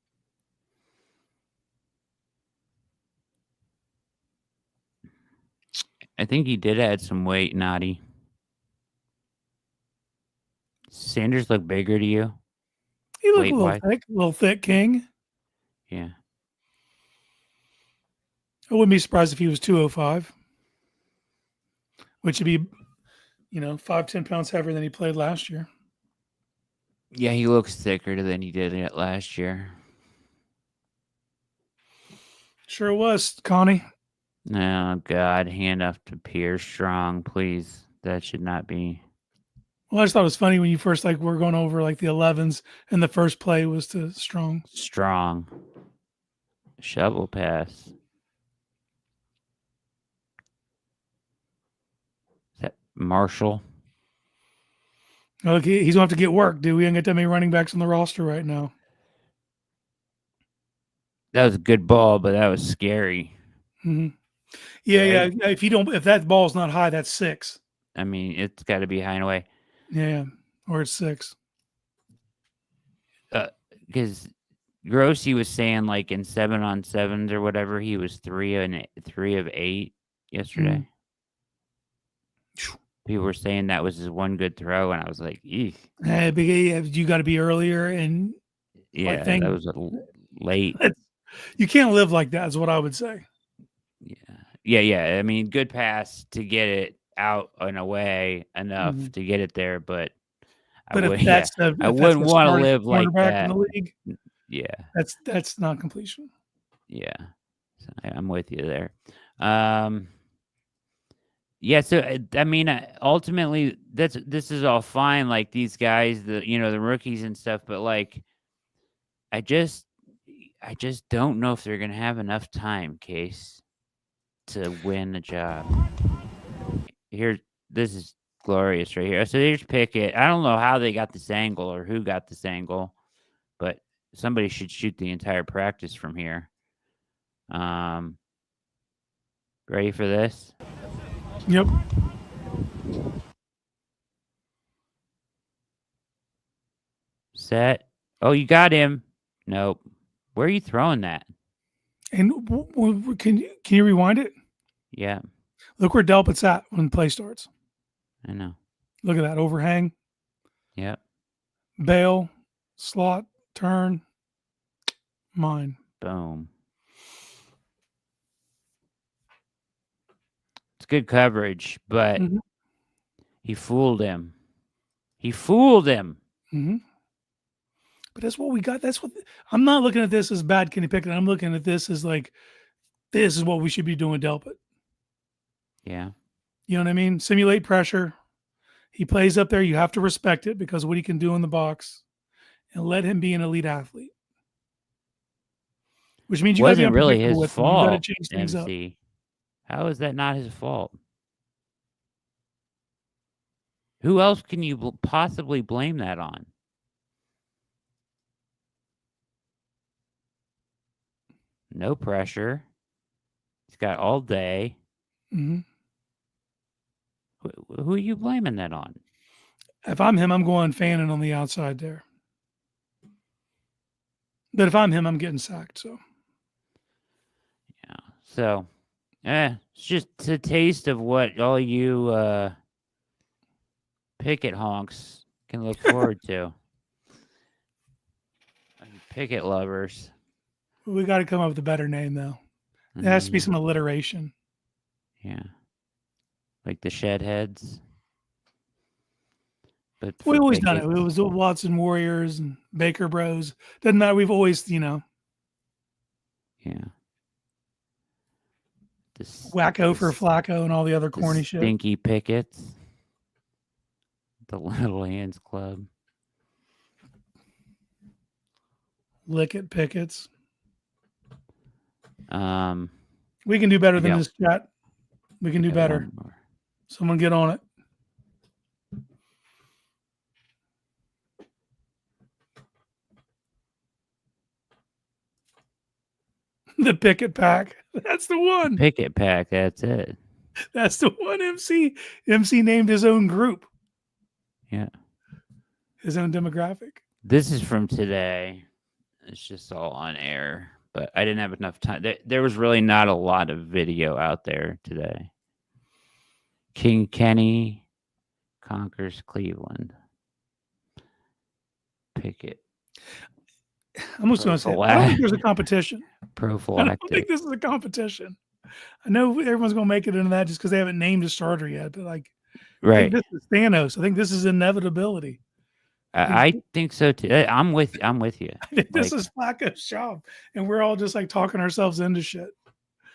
A: I think he did add some weight, Naughty. Sanders look bigger to you?
B: He looked a little thick, King.
A: Yeah.
B: I wouldn't be surprised if he was 205, which would be, 5-10 pounds heavier than he played last year.
A: Yeah, he looks thicker than he did it last year.
B: Sure was, Connie.
A: Oh, God. Hand off to Pierce Strong, please. That should not be.
B: Well, I just thought it was funny when you first, we're going over, the 11s, and the first play was to Strong.
A: Strong. Shovel pass. Is that Marshall?
B: Look, he's going to have to get work, dude. We don't get that many running backs on the roster right now.
A: That was a good ball, but that was scary.
B: Mm-hmm. Yeah, right? If that ball's not high, that's 6.
A: I mean, it's got to be high and away.
B: Yeah, or it's 6.
A: Because Grossi was saying, like, in 7-on-7s or whatever, he was 3 of 8 yesterday. People were saying that was his one good throw, and I was like, eek.
B: You got to be earlier, and
A: that was late.
B: You can't live like that, is what I would say.
A: Yeah. I mean, good pass to get it out and away enough to get it there, but I
B: But
A: would,
B: if
A: I
B: that's
A: wouldn't
B: the
A: want to
B: starting
A: live like
B: cornerback in
A: that.
B: the league,
A: Yeah,
B: that's not completion.
A: yeah. So I'm with you there. Yeah, so I mean, ultimately, this is all fine. Like these guys, the rookies and stuff, but like, I just don't know if they're gonna have enough time, Case, to win the job. Here, this is glorious right here. So here's Pickett. I don't know how they got this angle or who got this angle, but somebody should shoot the entire practice from here. Ready for this?
B: Yep.
A: Set. Oh, you got him. Nope. Where are you throwing that?
B: And can you rewind it?
A: Yeah,
B: Look where Delpit's at when play starts.
A: I know.
B: Look at that overhang,
A: Yep.
B: bail, slot, turn, mine.
A: Boom. It's good coverage, but he fooled him. He fooled him.
B: But that's what we got. That's what I'm not looking at this as bad Kenny Pickett. I'm looking at this as like, this is what we should be doing, Delpit.
A: Yeah.
B: You know what I mean? Simulate pressure. He plays up there. You have to respect it because what he can do in the box, and let him be an elite athlete. Which means you got to be
A: Wasn't really
B: unpredictable
A: his
B: with him. You got to
A: fault,
B: change things up.
A: MC. How is that not his fault? Who else can you possibly blame that on? No pressure. He's got all day. Who are you blaming that on?
B: If I'm him, I'm going fanning on the outside there. But if I'm him, I'm getting sacked. So
A: yeah. So, it's just a taste of what all you Pickett honks can look forward to. Pickett lovers.
B: we got to come up with a better name, though. There has to be some alliteration.
A: Yeah. Like the shed heads. But
B: We always done it. It was the Watson Warriors and Baker Bros. Doesn't matter. We've always,
A: Yeah.
B: Wacko for Flacco and all the other corny shit.
A: Stinky Pickets. The Little Hands Club.
B: Lick it, Pickets.
A: We
B: can do better than this chat. We can do better. Someone get on it. The Pickett pack. That's the one.
A: Pickett pack. That's it.
B: That's the one. MC named his own group.
A: Yeah.
B: His own demographic.
A: This is from today. It's just all on air, but I didn't have enough time. There was really not a lot of video out there today. King Kenny conquers Cleveland. Pickett.
B: I'm just going to say, I don't think there's a competition.
A: Prophylactic.
B: I don't think this is a competition. I know everyone's going to make it into that just because they haven't named a starter yet, but like,
A: right.
B: I think this is Thanos. I think this is inevitability.
A: I think so too. I'm with you.
B: I think this is Flacco's job, and we're all just like talking ourselves into shit.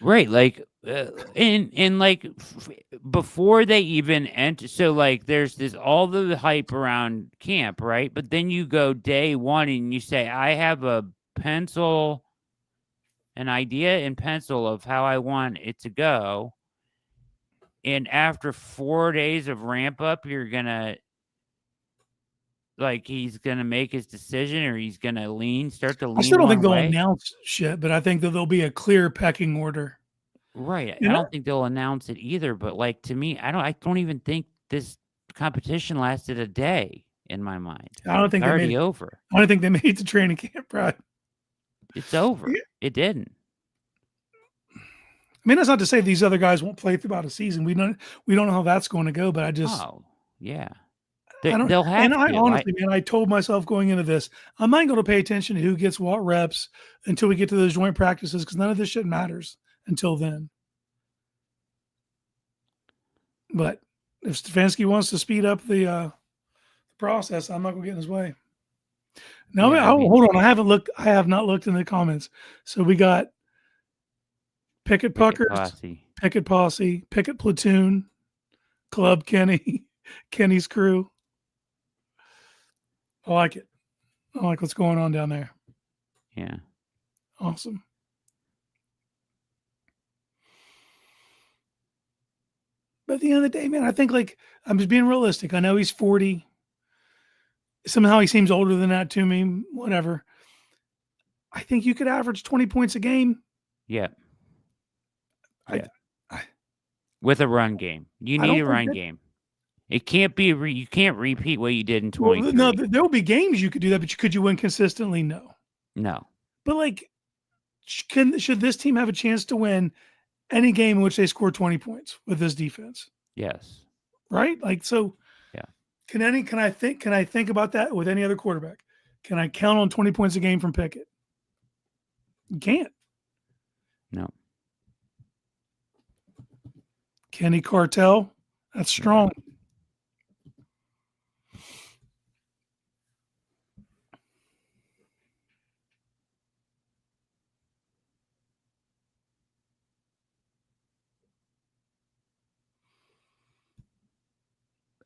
A: Right, like, in like before they even enter. So like, there's this all the hype around camp, right? But then you go day one and you say, I have an idea in pencil of how I want it to go. And after 4 days of ramp up, you're gonna. Like he's gonna make his decision, or he's gonna start to lean.
B: I still don't think they'll announce shit, but I think that there'll be a clear pecking order.
A: Right. I don't think they'll announce it either. But like to me, I don't even think this competition lasted a day in my mind.
B: I don't think
A: it's already over.
B: I don't think they made the training camp, right?
A: It's over. Yeah. It didn't.
B: I mean, that's not to say these other guys won't play throughout a season. We don't know how that's going to go, but I just.
A: Oh, yeah. They'll have
B: and I
A: to.
B: honestly, man, I told myself going into this, I'm not going to pay attention to who gets what reps until we get to those joint practices because none of this shit matters until then. But if Stefanski wants to speed up the process, I'm not going to get in his way. No,
A: Yeah, I mean,
B: hold on. I have not looked in the comments. So we got Pickett Puckers,
A: Posse.
B: Pickett Posse, Pickett Platoon, Club Kenny, Kenny's Crew. I like it. I like what's going on down there.
A: Yeah.
B: Awesome. But at the end of the day, man, I think like I'm just being realistic. I know he's 40. Somehow he seems older than that to me. Whatever. I think you could average 20 points a game.
A: Yeah.
B: I
A: With a run game. You
B: I
A: need
B: don't
A: a
B: think
A: run
B: that-
A: game. It can't be you can't repeat what you did in
B: Well,
A: 23.
B: no, there will be games you could do that, but could you win consistently? No.
A: No.
B: But like, should this team have a chance to win any game in which they score 20 points with this defense?
A: Yes.
B: Right? Like, so
A: Yeah.
B: Can I think about that with any other quarterback? Can I count on 20 points a game from Pickett? You can't.
A: No.
B: Kenny Cartel, that's strong.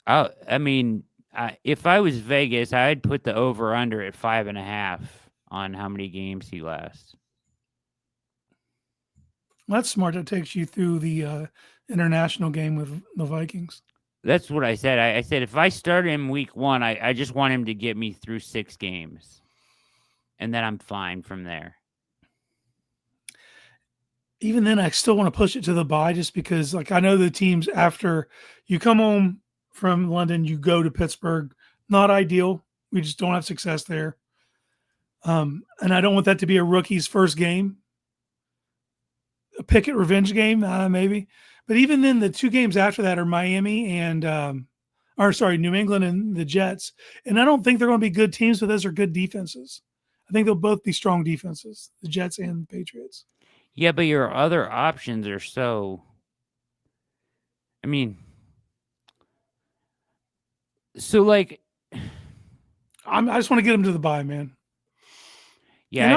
A: I mean, if I was Vegas, I'd put the over under at 5.5 on how many games he lasts.
B: That's smart. That takes you through the international game with the Vikings.
A: That's what I said. I said if I start him week 1, I just want him to get me through 6 games, and then I'm fine from there.
B: Even then, I still want to push it to the bye just because, like, I know the teams after you come home from London, you go to Pittsburgh. Not ideal. We just don't have success there. And I don't want that to be a rookie's first game. A Pickett revenge game, maybe. But even then, the 2 games after that are Miami and, New England and the Jets. And I don't think they're going to be good teams, but those are good defenses. I think they'll both be strong defenses, the Jets and the Patriots.
A: Yeah, but your other options are so. I mean, so like,
B: I just want to get them to the bye, man.
A: Yeah.
B: And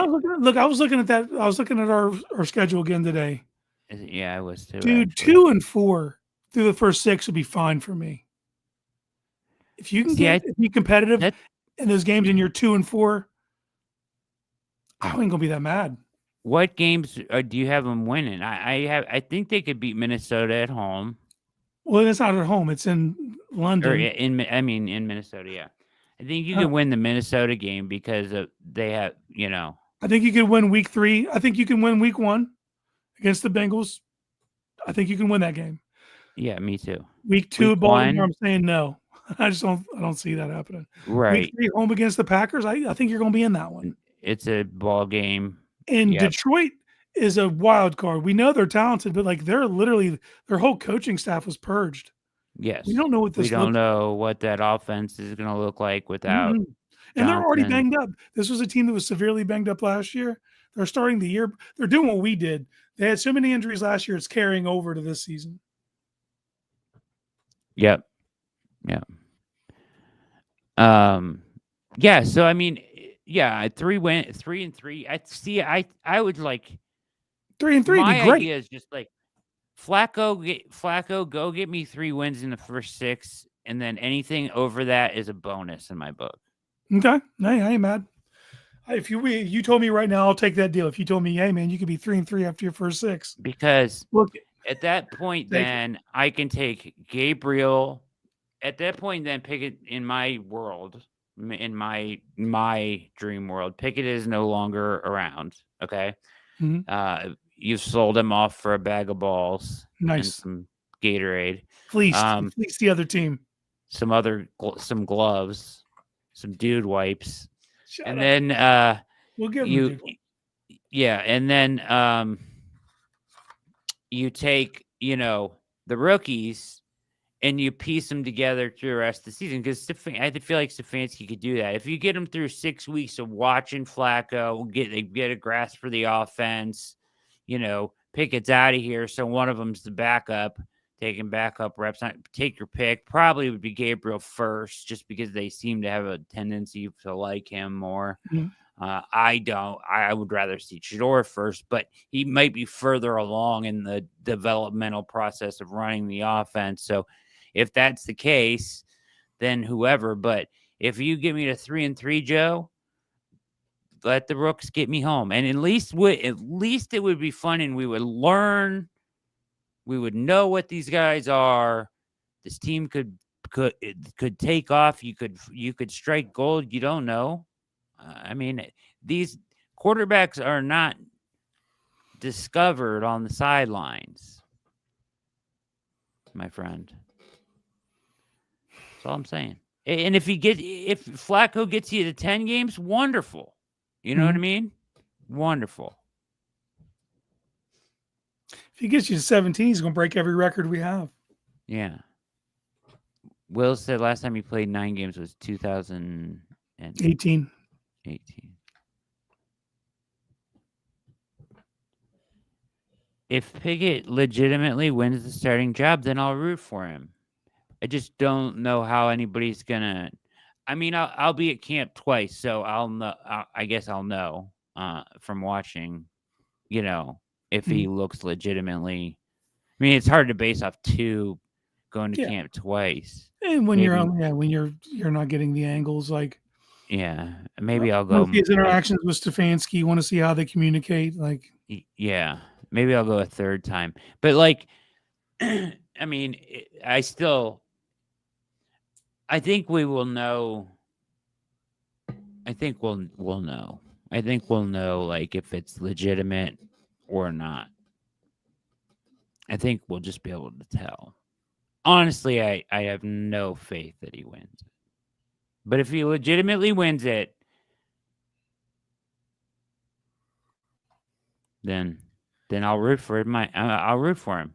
B: I was looking at that. I was looking at our schedule again today.
A: Yeah, I was too.
B: Dude,
A: actually.
B: 2 and 4 through the first 6 would be fine for me. If you can be competitive in those games and you're 2 and 4, I ain't gonna be that mad.
A: What games do you have them winning? I think they could beat Minnesota at home.
B: Well, it's not at home. It's in London.
A: Or in Minnesota, yeah. I think you can win the Minnesota game because they have,
B: I think you can win week 3. I think you can win week 1 against the Bengals. I think you can win that game.
A: Yeah, me too.
B: Week 2 at Baltimore, I'm saying no. I don't see that happening.
A: Right.
B: Week 3 home against the Packers, I think you're going to be in that one.
A: It's a ball game.
B: And Detroit is a wild card. We know they're talented, but like they're literally their whole coaching staff was purged.
A: Yes.
B: We don't know what
A: We don't know what that offense is going to look like without.
B: Mm-hmm. And they're already banged up. This was a team that was severely banged up last year. They're starting the year. They're doing what we did. They had so many injuries last year. It's carrying over to this season.
A: Yep. Yeah. Yeah. So I mean, yeah, 3 and 3. I would like
B: 3 and 3.
A: My
B: would be great.
A: idea is just like Flacco, go get me 3 wins in the first 6, and then anything over that is a bonus in my book.
B: Okay, no, I ain't mad. If you told me right now, I'll take that deal. If you told me, hey man, you could be 3 and 3 after your first 6,
A: because at that point, then I can take Gabriel. At that point, then Pickett in my world, in my dream world, Pickett is no longer around. Okay, you've sold him off for a bag of balls,
B: nice,
A: and some Gatorade,
B: fleeced the other team,
A: some gloves, some dude wipes. And then
B: we'll give you
A: and then you take the rookies and you piece them together through the rest of the season. Because I feel like Stefanski could do that. If you get him through 6 weeks of watching Flacco, get a grasp for the offense, Pickett's out of here, so one of them's the backup, taking backup reps. Take your pick. Probably would be Gabriel first, just because they seem to have a tendency to like him more.
B: Mhm.
A: I don't. I would rather see Shador first, but he might be further along in the developmental process of running the offense. So if that's the case, then whoever. But if you give me the 3-3, Joe, let the Rooks get me home. And at least it would be fun, and we would learn. We would know what these guys are. This team could take off. You could strike gold. You don't know. I mean, these quarterbacks are not discovered on the sidelines, my friend. That's all I'm saying. And if Flacco gets you to 10 games, wonderful. You know what I mean? Wonderful.
B: If he gets you to 17, he's going to break every record we have.
A: Yeah. Will said last time he played 9 games was 2018. If Pickett legitimately wins the starting job, then I'll root for him. I just don't know how anybody's gonna. I mean, I'll be at camp twice, so I'll know. I guess I'll know from watching. If he looks legitimately. I mean, it's hard to base off 2 going to camp twice.
B: And when when you're not getting the angles, like
A: maybe I'll go.
B: His interactions with Stefanski, want to see how they communicate. Like,
A: maybe I'll go a third time. But like, I mean, I think we will know. I think we'll know. I think we'll know, like, if it's legitimate or not. I think we'll just be able to tell. Honestly, I have no faith that he wins. But if he legitimately wins it, then I'll root for him. I'll root for him.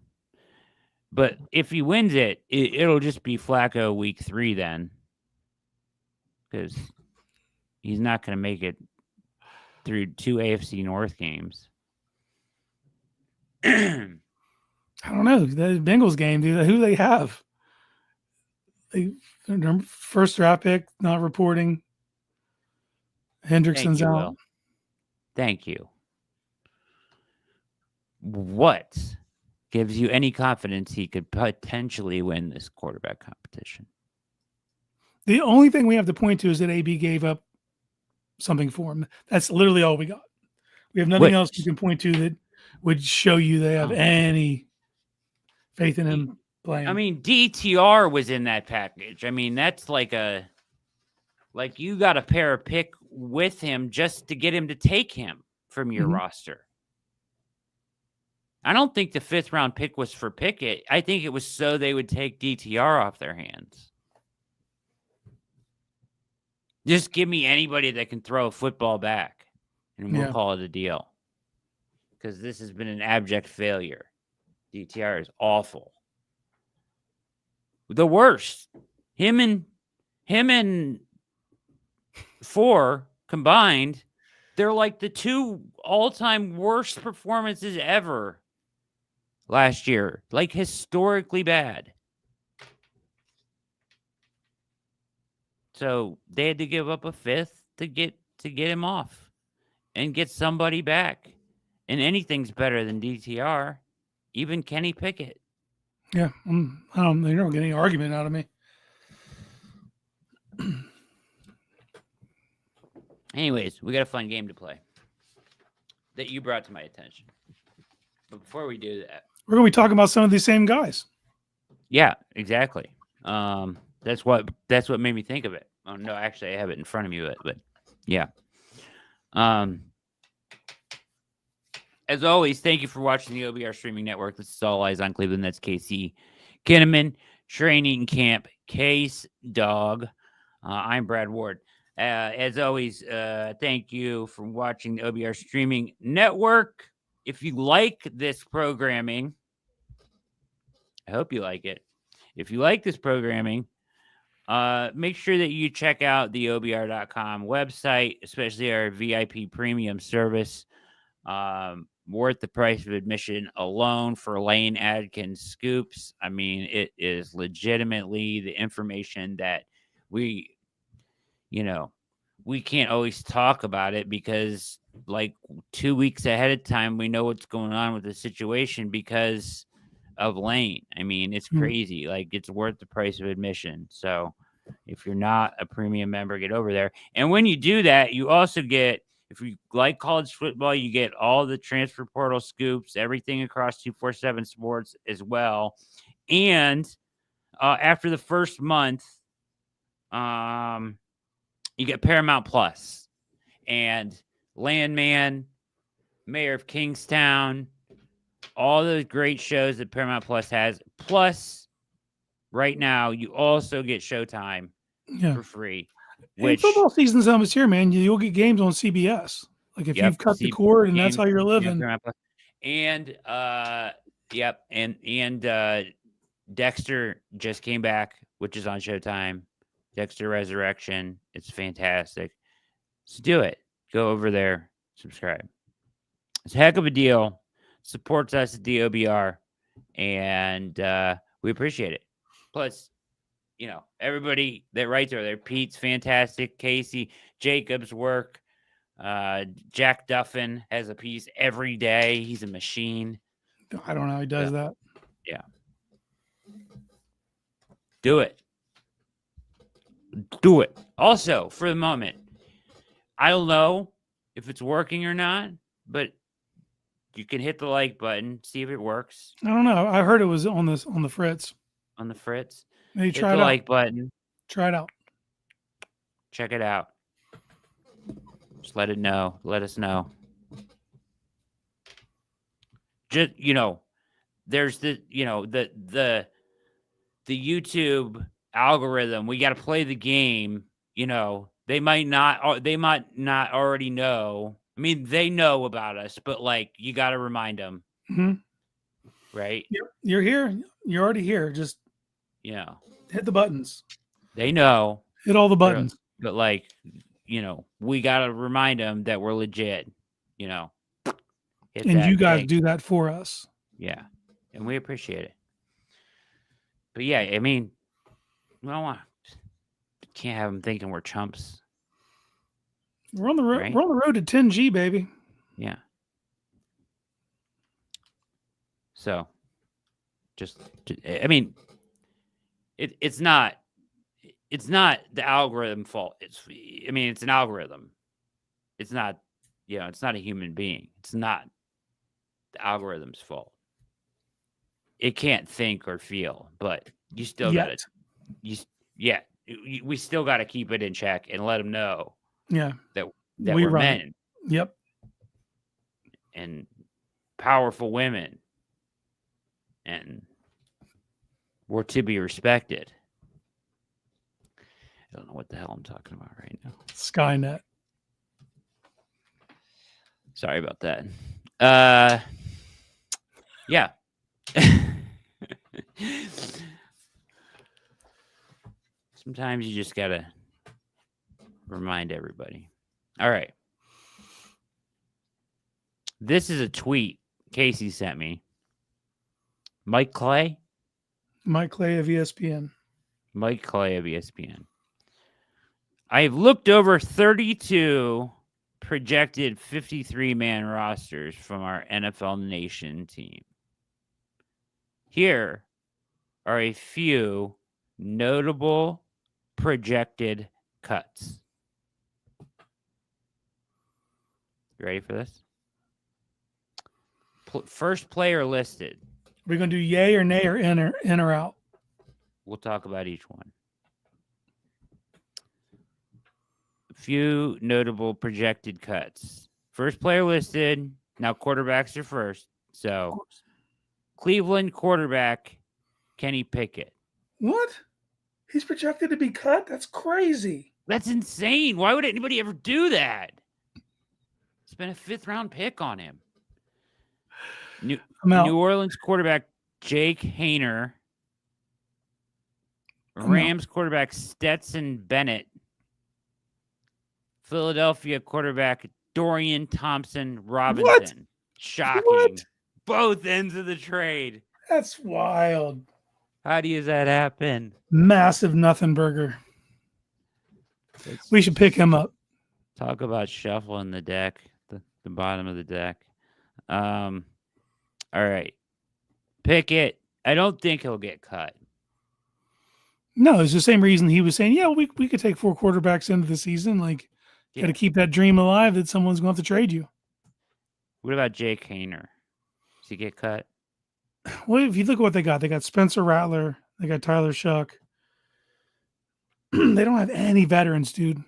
A: But if he wins it, it'll just be Flacco week 3 then, because he's not going to make it through 2 AFC North games.
B: I don't know. The Bengals game, dude. Who they have? Their first draft pick not reporting. Hendrickson's out.
A: Will. Thank you. What gives you any confidence he could potentially win this quarterback competition?
B: The only thing we have to point to is that AB gave up something for him. That's literally all we got. We have nothing else you can point to that would show you they have any faith in him playing.
A: I mean, DTR was in that package. I mean, that's like you got to pair a pick with him just to get him to take him from your roster. I don't think the 5th round pick was for Pickett. I think it was so they would take DTR off their hands. Just give me anybody that can throw a football back, and we'll call it a deal. Because this has been an abject failure. DTR is awful. The worst. Him and 4 combined, they're like the 2 all-time worst performances ever last year. Like, historically bad. So they had to give up a 5th to get him off and get somebody back. And anything's better than DTR, even Kenny Pickett.
B: Yeah, you don't get any argument out of me.
A: Anyways, we got a fun game to play that you brought to my attention. But before we do that,
B: we're going to be talking about some of these same guys.
A: Yeah, exactly. That's what made me think of it. Oh no, actually, I have it in front of me, but yeah. As always, thank you for watching the OBR streaming network. This is All Eyez on Cleveland. That's KC Kinnamon, Training Camp, Case Dog. I'm Brad Ward. As always, thank you for watching the OBR streaming network. If you like this programming, I hope you like it. if you like this programming, make sure that you check out the OBR.com website, especially our VIP premium service. Worth the price of admission alone for Lane Adkins scoops. I mean, it is legitimately the information that we can't always talk about it because like 2 weeks ahead of time, we know what's going on with the situation because of Lane. I mean, it's crazy. Like, it's worth the price of admission. So if you're not a premium member, get over there. And when you do that, you also get, if you like college football, you get all the transfer portal scoops, everything across 247 Sports as well. And after the first month, you get Paramount Plus and Landman, Mayor of Kingstown, all those great shows that Paramount Plus has. Plus, right now, you also get Showtime for free.
B: And football season's almost here, man. You'll get games on CBS. Like if you've cut the cord and that's how you're living.
A: And Dexter just came back, which is on Showtime. Dexter Resurrection. It's fantastic. So do it. Go over there. Subscribe. It's a heck of a deal. Supports us at DOBR. And we appreciate it. Plus, everybody that writes over there. Pete's fantastic. Casey Jacobs' work. Jack Duffin has a piece every day. He's a machine.
B: I don't know how he does that.
A: Yeah. Do it. Do it. Also, for the moment, I don't know if it's working or not, but you can hit the like button, see if it works.
B: I don't know. I heard it was on the Fritz.
A: On the Fritz.
B: Maybe
A: hit the like button.
B: Try it out.
A: Check it out. Just let it know. Let us know. Just there's the YouTube algorithm. We got to play the game. They might not already know. I mean, they know about us, but you got to remind them.
B: Mm-hmm.
A: Right?
B: You're here. You're already here. Just hit the buttons.
A: They know.
B: Hit all the buttons.
A: But we got to remind them that we're legit. And
B: you guys do that for us.
A: Yeah. And we appreciate it. But yeah, I mean, can't have them thinking we're chumps.
B: We're on the road. Right? We're on the road to 10G, baby.
A: Yeah. So, I mean, it's not the algorithm fault. It's an algorithm. It's not, it's not a human being. It's not the algorithm's fault. It can't think or feel, but you still got to, we still got to keep it in check and let them know.
B: Yeah.
A: That we're men.
B: Yep.
A: And powerful women. And we're to be respected. I don't know what the hell I'm talking about right now.
B: Skynet.
A: Sorry about that. Yeah. Sometimes you just gotta remind everybody. All right. This is a tweet Casey sent me. Mike Clay of
B: ESPN.
A: Mike Clay of ESPN. I've looked over 32 projected 53-man rosters from our NFL Nation team. Here are a few notable projected cuts. You ready for this? First player listed.
B: We're going to do yay or nay or in or out.
A: We'll talk about each one. A few notable projected cuts. First player listed. Now quarterbacks are first. So Cleveland quarterback Kenny Pickett.
B: What? He's projected to be cut? That's crazy.
A: That's insane. Why would anybody ever do that? Spent a 5th-round pick on him. New Orleans quarterback Jake Haener.
B: No.
A: Rams quarterback Stetson Bennett. Philadelphia quarterback Dorian Thompson
B: What?
A: Robinson. Shocking.
B: What?
A: Both ends of the trade.
B: That's wild.
A: How does that happen?
B: Massive nothing burger. We should pick him up.
A: Talk about shuffling the deck, the bottom of the deck. All right. Pickett. I don't think he'll get cut.
B: No, it's the same reason he was saying, yeah, we could take 4 quarterbacks into the season. Like, got to keep that dream alive that someone's going to have to trade you.
A: What about Jake Hayner? Does he get cut?
B: Well, if you look at what they got Spencer Rattler, they got Tyler Shuck. They don't have any veterans, dude.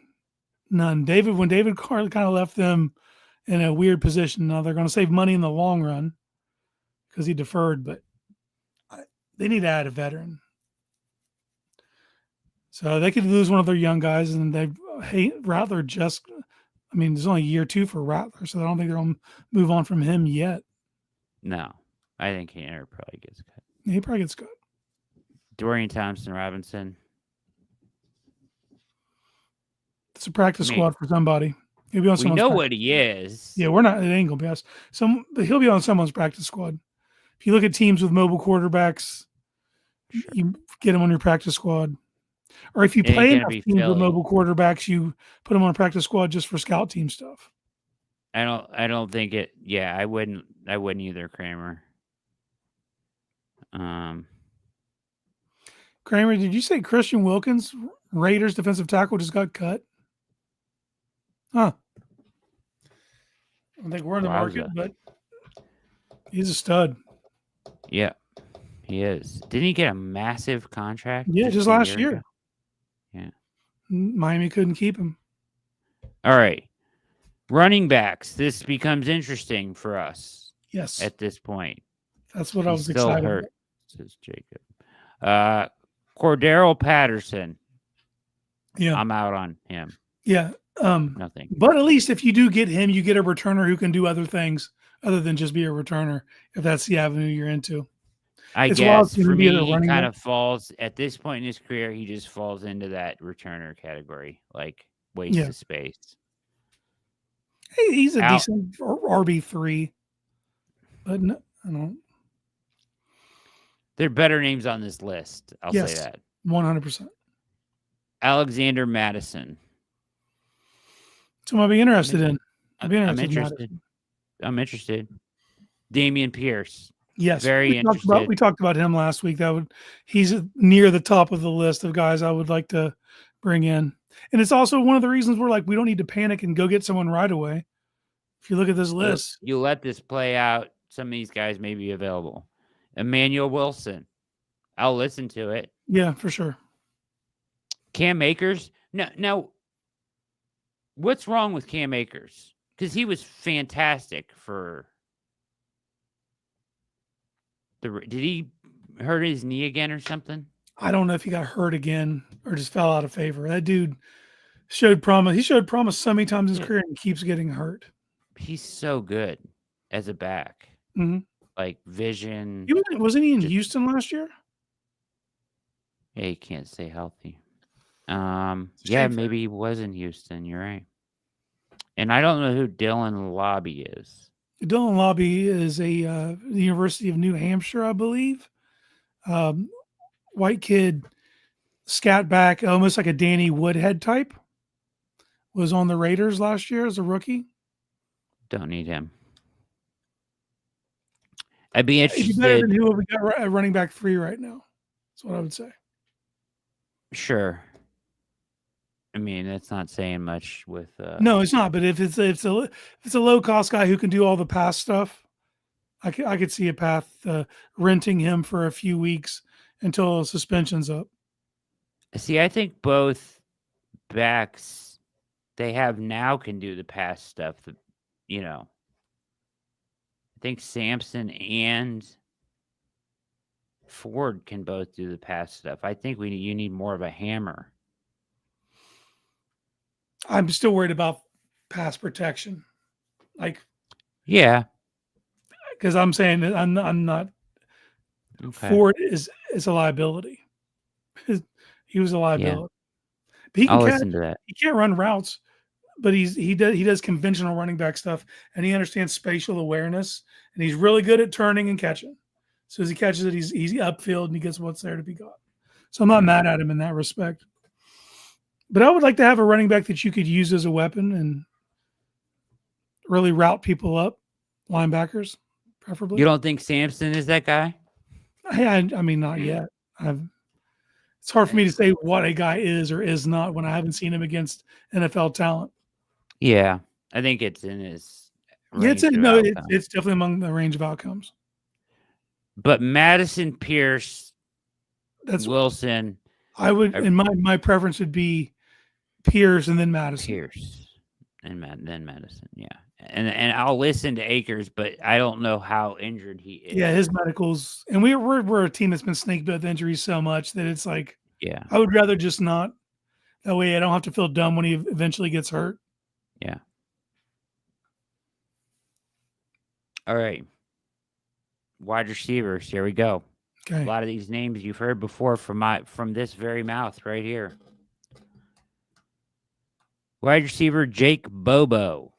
B: None. When David Carr kind of left them in a weird position, now they're going to save money in the long run because he deferred, but they need to add a veteran. So they could lose one of their young guys, and Rattler there's only year 2 for Rattler, so I don't think they're going to move on from him yet.
A: No, I think Hayner probably gets cut.
B: Yeah, he probably gets cut.
A: Dorian Thompson Robinson.
B: It's a practice squad for somebody. He'll be on
A: we know what he is.
B: Yeah, we're not. It ain't gonna be us. He'll be on someone's practice squad. If you look at teams with mobile quarterbacks, you get him on your practice squad. Or if you play enough teams with mobile quarterbacks, you put them on a practice squad just for scout team stuff.
A: I don't think it. Yeah, I wouldn't either, Kramer.
B: Kramer, did you say Christian Wilkins, Raiders defensive tackle, just got cut? Huh. I don't think we're in the market, but he's a stud.
A: Yeah, he is. Didn't he get a massive contract?
B: Yeah, just last year.
A: Ago? Yeah.
B: Miami couldn't keep him.
A: All right. Running backs. This becomes interesting for us.
B: Yes.
A: At this point.
B: That's what I was excited about.
A: Says Jacob. Cordero Patterson.
B: Yeah.
A: I'm out on him.
B: Yeah.
A: Nothing.
B: But at least if you do get him, you get a returner who can do other things other than just be a returner, if that's the avenue you're into.
A: I guess for me, he kind of falls at this point in his career. He just falls into that returner category, like waste of space.
B: Hey, he's a decent RB3, but no, I don't.
A: There are better names on this list. I'll say that
B: 100%.
A: Alexander Madison.
B: So I'll be interested in.
A: I'm interested. Damian Pierce.
B: Yes,
A: very interested.
B: We talked about him last week. He's near the top of the list of guys I would like to bring in, and it's also one of the reasons we're like we don't need to panic and go get someone right away. If you look at this list,
A: you let this play out. Some of these guys may be available. Emmanuel Wilson, I'll listen to it.
B: Yeah, for sure.
A: Cam Akers. Now, what's wrong with Cam Akers? Because he was fantastic for. Did he hurt his knee again or something?
B: I don't know if he got hurt again or just fell out of favor. That dude showed promise. He showed promise so many times in his career and he keeps getting hurt.
A: He's so good as a back.
B: Mm-hmm.
A: Like vision.
B: Wasn't he in Houston last year?
A: Yeah, he can't stay healthy. Yeah, maybe he was in Houston. You're right. And I don't know who Dylan Lobby is.
B: Dylan Lobby is the University of New Hampshire, I believe. White kid, scat back, almost like a Danny Woodhead type. Was on the Raiders last year as a rookie.
A: Don't need him. I'd be interested.
B: He's better than who we got at running back 3 right now. That's what I would say.
A: Sure. I mean, that's not saying much with.
B: No, it's not. But if it's a low cost guy who can do all the pass stuff, I could see a path renting him for a few weeks until suspension's up.
A: See, I think both backs they have now can do the pass stuff. I think Sampson and Ford can both do the pass stuff. I think you need more of a hammer.
B: I'm still worried about pass protection.
A: Yeah.
B: Because I'm saying that I'm not. Okay. Ford is a liability. He was a
A: Yeah,
B: liability. But he can
A: I'll
B: catch.
A: listen to that.
B: He can't run routes, but he does conventional running back stuff, and he understands spatial awareness, and he's really good at turning and catching. So as he catches it, he's upfield and he gets what's there to be got. So I'm not
A: Hmm.
B: mad at him in that respect. But I would like to have a running back that you could use as a weapon and really route people up, linebackers, preferably.
A: You don't think Sampson is that guy?
B: I mean, not yet. It's hard for me
A: I-
B: to say what a guy is or is not when I haven't seen him against NFL talent.
A: Yeah, I think it's in his
B: Yeah,
A: range of
B: no,
A: outcome.
B: it's definitely among the range of outcomes.
A: But Madison, Pierce,
B: That's
A: Wilson,
B: I would,
A: I-
B: and my preference would be Pierce and then Madison.
A: Pierce, and then Madison. Yeah, and I'll listen to Akers, but I don't know how injured he is.
B: Yeah, his medicals, and we're a team that's been snake bit with injuries so much that it's like
A: Yeah,
B: I would rather just not. That way, I don't have to feel dumb when he eventually gets hurt.
A: yeah. All right, wide receivers. Here we go.
B: Okay,
A: A lot of these names you've heard before from this very mouth right here. Wide receiver Jake Bobo.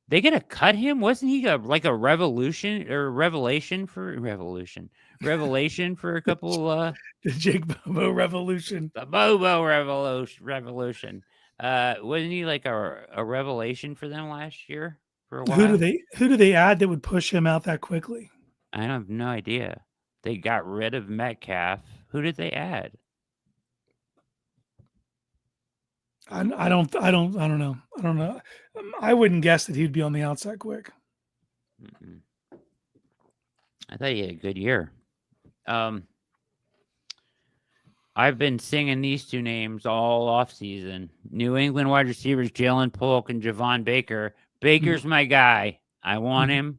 A: They gonna cut him? Wasn't he like a revelation for a couple
B: the Jake Bobo revolution.
A: the Bobo revolution. Wasn't he like a revelation for them last year for a while?
B: Who do they add that would push him out that quickly?
A: I have no idea. They got rid of Metcalf. Who did they add?
B: I don't know. I wouldn't guess that he'd be on the outside quick.
A: Mm-mm. I thought he had a good year. I've been singing these two names all off season. New England wide receivers Jalen Polk and Javon Baker. Baker's my guy. I want him.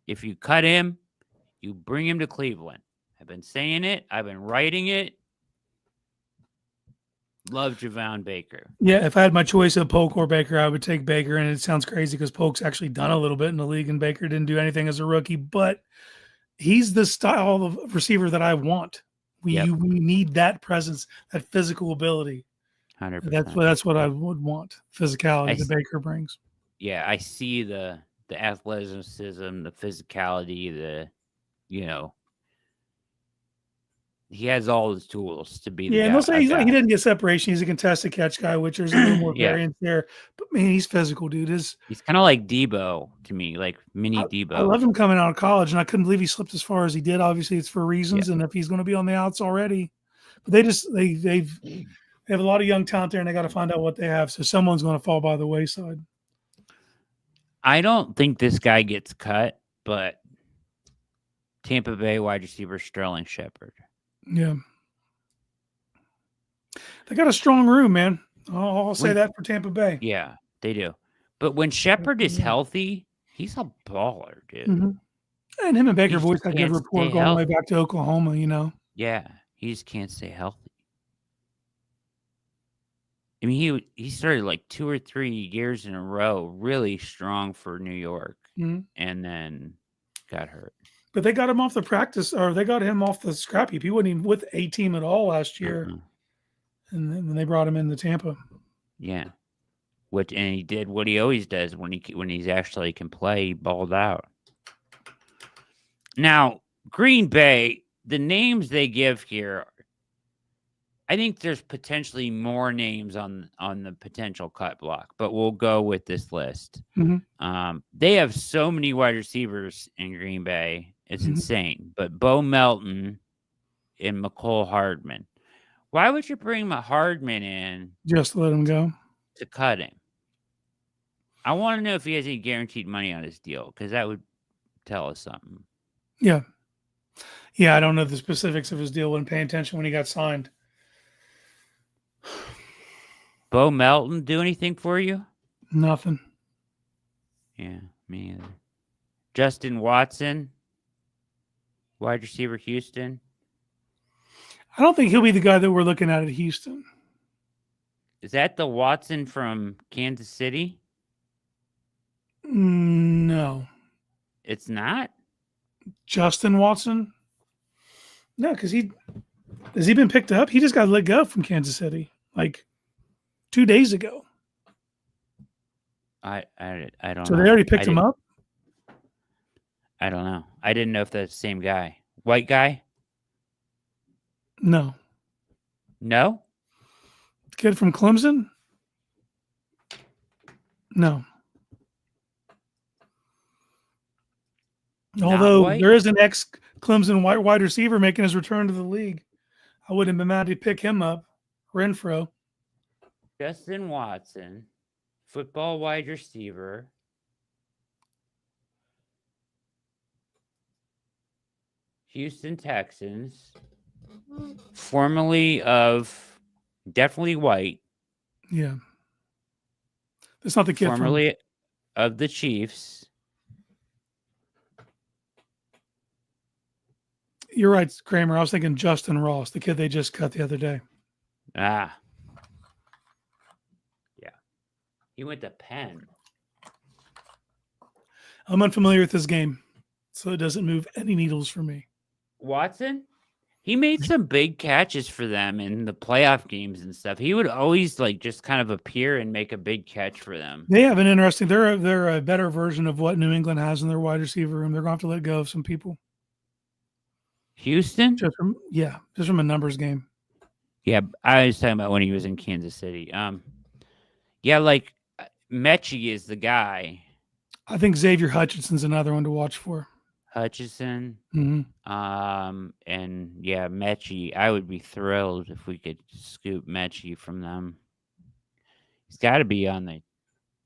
A: If you cut him, you bring him to Cleveland. I've been saying it. I've been writing it. Love Javon Baker.
B: Yeah, if I had my choice of Polk or Baker, I would take Baker. And it sounds crazy because Polk's actually done a little bit in the league, and Baker didn't do anything as a rookie. But he's the style of receiver that I want. We need that presence, that physical ability.
A: 100%.
B: That's what I would want. Physicality that Baker brings.
A: Yeah, I see the athleticism, the physicality, he has all the tools to be the guy.
B: And let's say he didn't get separation. He's a contested catch guy, which there's a little more variance there. But man, he's physical, dude.
A: He's kind of like Debo to me, like mini Debo.
B: I love him coming out of college, and I couldn't believe he slipped as far as he did. Obviously, it's for reasons, and if he's going to be on the outs already, but they have a lot of young talent there, and they got to find out what they have. So someone's going to fall by the wayside.
A: I don't think this guy gets cut, but Tampa Bay wide receiver Sterling Shepard.
B: Yeah. They got a strong room, man. I'll say that for Tampa Bay.
A: Yeah, they do. But when Shepard is healthy, he's a baller, dude.
B: Mm-hmm. And him and Baker boys had good rapport going all the way back to Oklahoma,
A: Yeah, he just can't stay healthy. I mean, he started like 2 or 3 years in a row really strong for New York, and then got hurt.
B: But they got him off the practice, or they got him off the scrap heap. He wasn't even with a team at all last year, and then they brought him into Tampa.
A: Yeah, and he did what he always does when he's actually can play. He balled out. Now, Green Bay, the names they give here, I think there's potentially more names on the potential cut block, but we'll go with this list. They have so many wide receivers in Green Bay. It's insane. But Bo Melton and McCole Hardman. Why would you bring Hardman in?
B: Just to let him go.
A: To cut him. I want to know if he has any guaranteed money on his deal, because that would tell us something.
B: Yeah. Yeah, I don't know the specifics of his deal. Wasn't paying attention when he got signed.
A: Bo Melton do anything for you?
B: Nothing.
A: Yeah, me either. Justin Watson, wide receiver, Houston.
B: I don't think he'll be the guy that we're looking at Houston.
A: Is that the Watson from Kansas City?
B: No.
A: It's not?
B: Justin Watson? No, because Has he been picked up? He just got let go from Kansas City like 2 days ago.
A: I don't
B: So
A: know.
B: they already picked him up?
A: I don't know. I didn't know if that's the same guy. White guy?
B: No.
A: No?
B: Kid from Clemson? No.
A: Not
B: Although
A: white?
B: there is an ex-Clemson wide receiver making his return to the league. I wouldn't have been mad to pick him up. Renfro.
A: Justin Watson, football wide receiver. Houston Texans, formerly of definitely white,
B: Yeah. That's not the kid
A: formerly of the Chiefs.
B: You're right, Kramer. I was thinking Justin Ross, the kid they just cut the other day.
A: Ah. Yeah. He went to Penn.
B: I'm unfamiliar with this game, so it doesn't move any needles for me.
A: Watson? He made some big catches for them in the playoff games and stuff. He would always like just kind of appear and make a big catch for them.
B: They have an interesting. They're a better version of what New England has in their wide receiver room. They're going to have to let go of some people.
A: Houston?
B: Just from a numbers game.
A: Yeah, I was talking about when he was in Kansas City. Yeah, like Mechie is the guy.
B: I think Xavier Hutchinson's another one to watch for.
A: Hutchison.
B: Mm-hmm.
A: And yeah, Mechie. I would be thrilled if we could scoop Mechie from them. He's got to be on the. I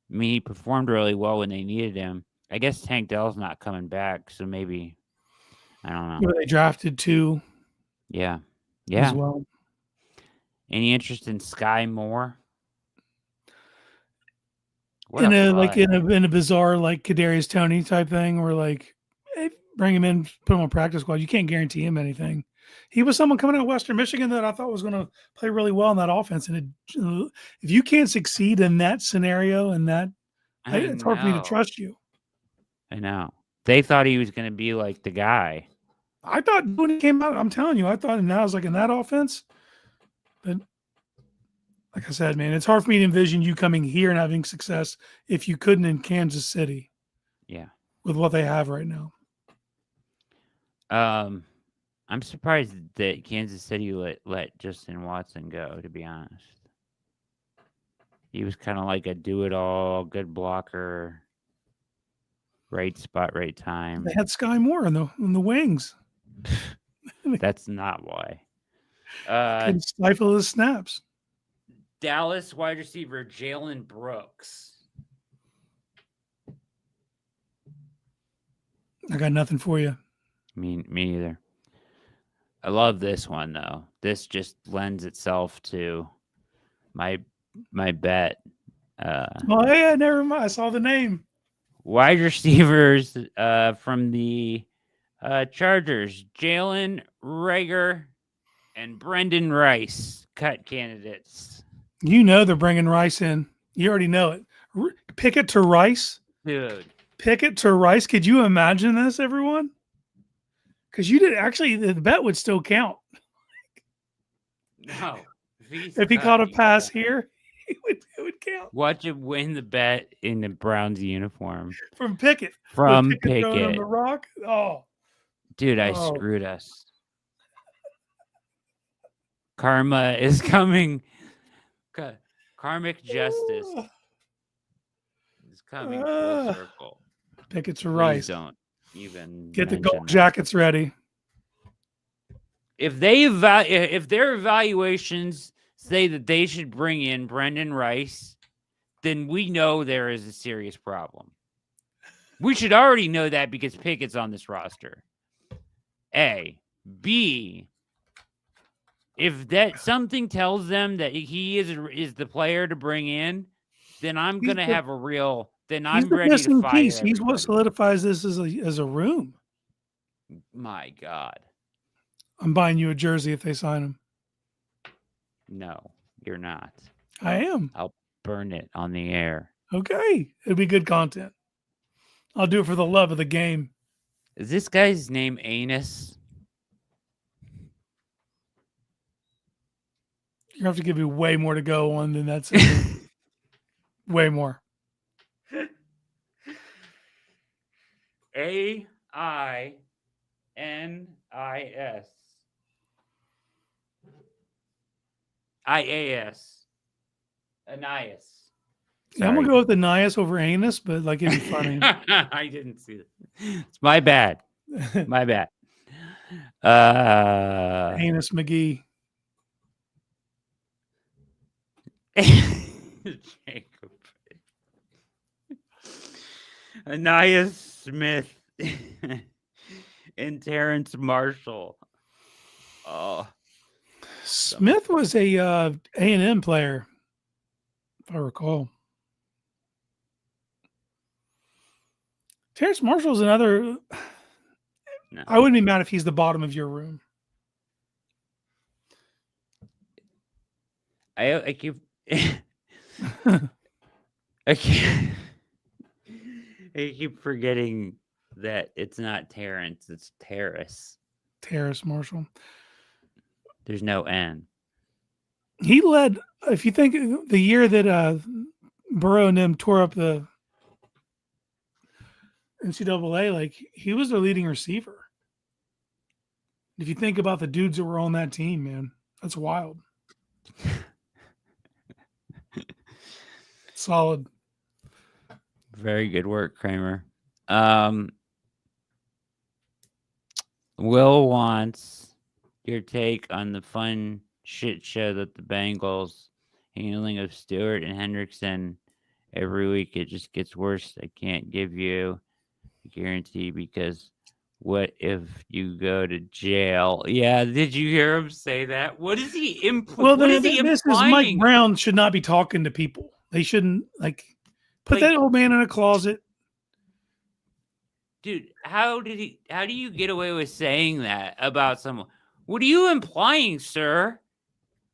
A: mean, he performed really well when they needed him. I guess Tank Dell's not coming back, so maybe I don't know.
B: Where they drafted two.
A: Yeah.
B: As well.
A: Any interest in Sky Moore?
B: In a bizarre like Kadarius Toney type thing, where like hey, bring him in, put him on practice squad. You can't guarantee him anything. He was someone coming out of Western Michigan that I thought was going to play really well in that offense. And if you can't succeed in that scenario and that, it's hard for me to trust you.
A: I know. They thought he was going to be like the guy.
B: I thought when he came out, I'm telling you, I thought now I was like in that offense. But like I said, man, it's hard for me to envision you coming here and having success if you couldn't in Kansas City.
A: Yeah.
B: With what they have right now.
A: I'm surprised that Kansas City let Justin Watson go, to be honest. He was kind of like a do-it-all, good blocker, right spot, right time.
B: They had Sky Moore in the wings.
A: That's not why.
B: Can stifle his snaps.
A: Dallas wide receiver Jalen Brooks.
B: I got nothing for you.
A: Me neither. I love this one though. This just lends itself to my bet.
B: Oh yeah, never mind. I saw the name.
A: Wide receivers from the Chargers, Jalen Reagor and Brendan Rice, cut candidates.
B: You know they're bringing Rice in. You already know it. Pickett to Rice.
A: Dude.
B: Pickett to Rice. Could you imagine this, everyone? Because you did actually, the bet would still count.
A: No.
B: If he caught a pass here, it would count.
A: Watch him win the bet in the Browns uniform.
B: From Pickett.
A: From Pickett.
B: On the rock. Oh.
A: Dude, I screwed us. Karma is coming. Karmic justice is coming full circle.
B: Pickett to Rice.
A: Don't even
B: get the gold jackets ready.
A: If their evaluations say that they should bring in Brendan Rice, then we know there is a serious problem. We should already know that because Pickett's on this roster. A. B. If that something tells them that he is the player to bring in, then I'm going to have a real. Then I'm ready to fire.
B: He's what solidifies this as a room.
A: My God.
B: I'm buying you a jersey if they sign him.
A: No, you're not.
B: I am.
A: I'll burn it on the air.
B: Okay. It'll be good content. I'll do it for the love of the game.
A: Is this guy's name Eyez?
B: You have to give me way more to go on than that's way more.
A: Eynis. Eyez. Anais.
B: Yeah, I'm gonna go with the Nias over Anus, but like it'd be funny.
A: I didn't see that. It's my bad. My bad.
B: Anus McGee.
A: Jacob. Anais Smith and Terrence Marshall. Oh,
B: Smith was a A&M player, if I recall. Terrence Marshall's another.
A: no.
B: I wouldn't be mad if he's the bottom of your room.
A: I keep I keep I keep forgetting that it's not Terrence, it's Terrace.
B: Terrace Marshall.
A: There's no N.
B: He led, if you think the year that Burrow and them tore up the NCAA, like he was their leading receiver. If you think about the dudes that were on that team, man, that's wild. Solid.
A: Very good work, Kramer. Will wants your take on the fun shit show that the Bengals handling of Stewart and Hendrickson every week. It just gets worse. I can't give you a guarantee because what if you go to jail? Yeah, did you hear him say that? What is he
B: Well,
A: what is he
B: this
A: implying?
B: is Mike Brown should not be talking to people. They shouldn't put that old man in a closet.
A: Dude, how do you get away with saying that about someone? What are you implying, sir?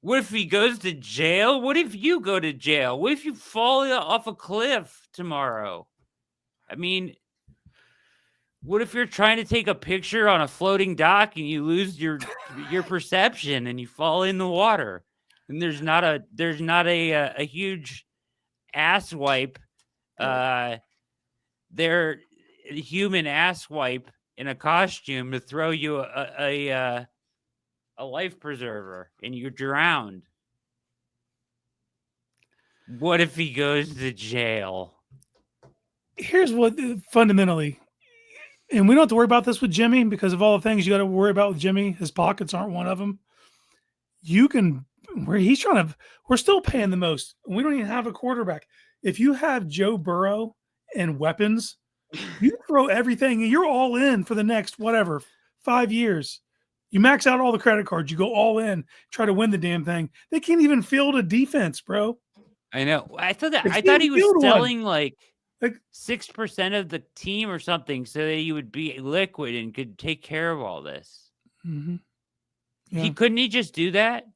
A: What if he goes to jail? What if you go to jail? What if you fall off a cliff tomorrow? I mean, what if you're trying to take a picture on a floating dock and you lose your perception and you fall in the water? And there's not a huge ass wipe. They're a human ass wipe in a costume to throw you a life preserver and you're drowned. What if he goes to jail?
B: Here's what fundamentally, and we don't have to worry about this with Jimmy because of all the things you got to worry about with Jimmy. His pockets aren't one of them. We're still paying the most. We don't even have a quarterback. If you have Joe Burrow and weapons, you throw everything and you're all in for the next 5 years. You max out all the credit cards. You go all in, try to win the damn thing. They can't even field a defense, bro.
A: I know. I thought he was selling like 6% of the team or something so that he would be liquid and could take care of all this.
B: Mm-hmm. Yeah.
A: Couldn't he just do that?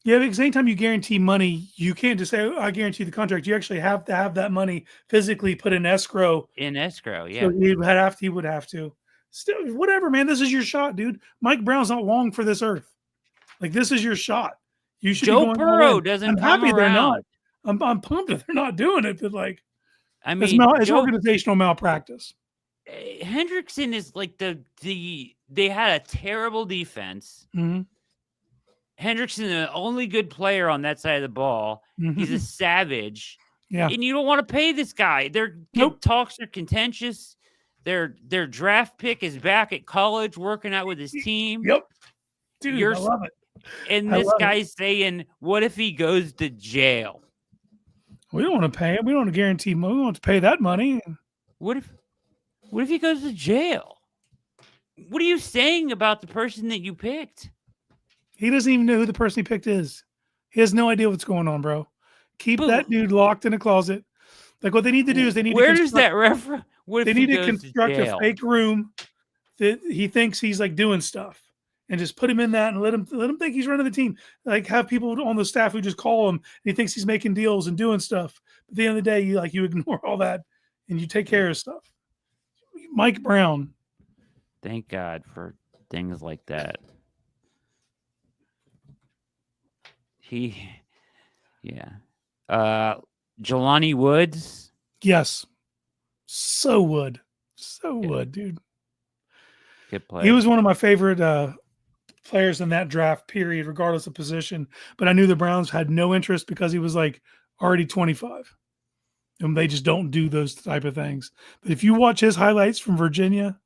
B: Yeah, because anytime you guarantee money, you can't just say, I guarantee the contract. You actually have to have that money physically put in escrow.
A: In escrow, yeah.
B: So he would have to. Still, whatever, man. This is your shot, dude. Mike Brown's not long for this earth. Like, this is your shot. You should
A: Joe
B: be going
A: Burrow doesn't
B: I'm
A: come
B: happy
A: around.
B: They're not. I'm pumped that they're not doing it, but like,
A: I mean,
B: it's organizational malpractice.
A: Hendrickson is like they had a terrible defense.
B: Mm-hmm.
A: Hendrickson, the only good player on that side of the ball.
B: Mm-hmm.
A: He's a savage.
B: Yeah.
A: And you don't want to pay this guy. Their talks are contentious. Their draft pick is back at college working out with his team.
B: Yep. Dude, I love it.
A: And this guy's saying, what if he goes to jail?
B: We don't want to pay it. We don't want to guarantee money. We don't want to pay that money.
A: What if he goes to jail? What are you saying about the person that you picked?
B: He doesn't even know who the person he picked is. He has no idea what's going on, bro. Keep that dude locked in a closet. Like, what they need to do is they need
A: to
B: construct a fake room that he thinks he's like doing stuff, and just put him in that and let him think he's running the team. Like, have people on the staff who just call him and he thinks he's making deals and doing stuff. But at the end of the day, you ignore all that and you take care of stuff. Mike Brown.
A: Thank God for things like that. Yeah. Jelani Woods.
B: Yes. So would,
A: Yeah.
B: dude.
A: Good player.
B: He was one of my favorite players in that draft period, regardless of position. But I knew the Browns had no interest because he was like already 25. And they just don't do those type of things. But if you watch his highlights from Virginia,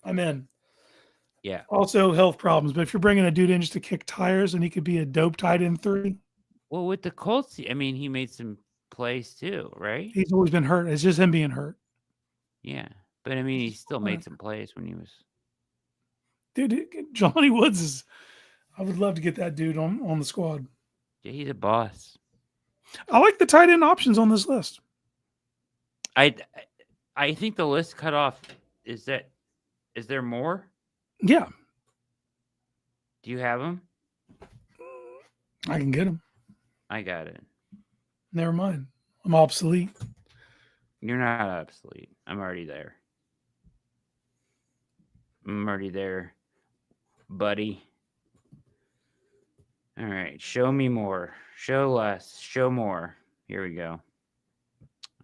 B: I'm in.
A: Yeah.
B: Also health problems. But if you're bringing a dude in just to kick tires and he could be a dope tight end 3,
A: Well, with the Colts, I mean, he made some plays too, right?
B: he's always been hurt. It's just him being hurt.
A: Yeah. But I mean, he still made some plays when he was.
B: Dude, Johnny Woods is, I would love to get that dude on the squad.
A: Yeah, he's a boss.
B: I like the tight end options on this list.
A: I think the list cut off. Is there more?
B: Yeah.
A: Do you have them?
B: I can get him.
A: I got it.
B: Never mind. I'm obsolete.
A: You're not obsolete. I'm already there, buddy. All right. Show me more. Show less. Show more. Here we go.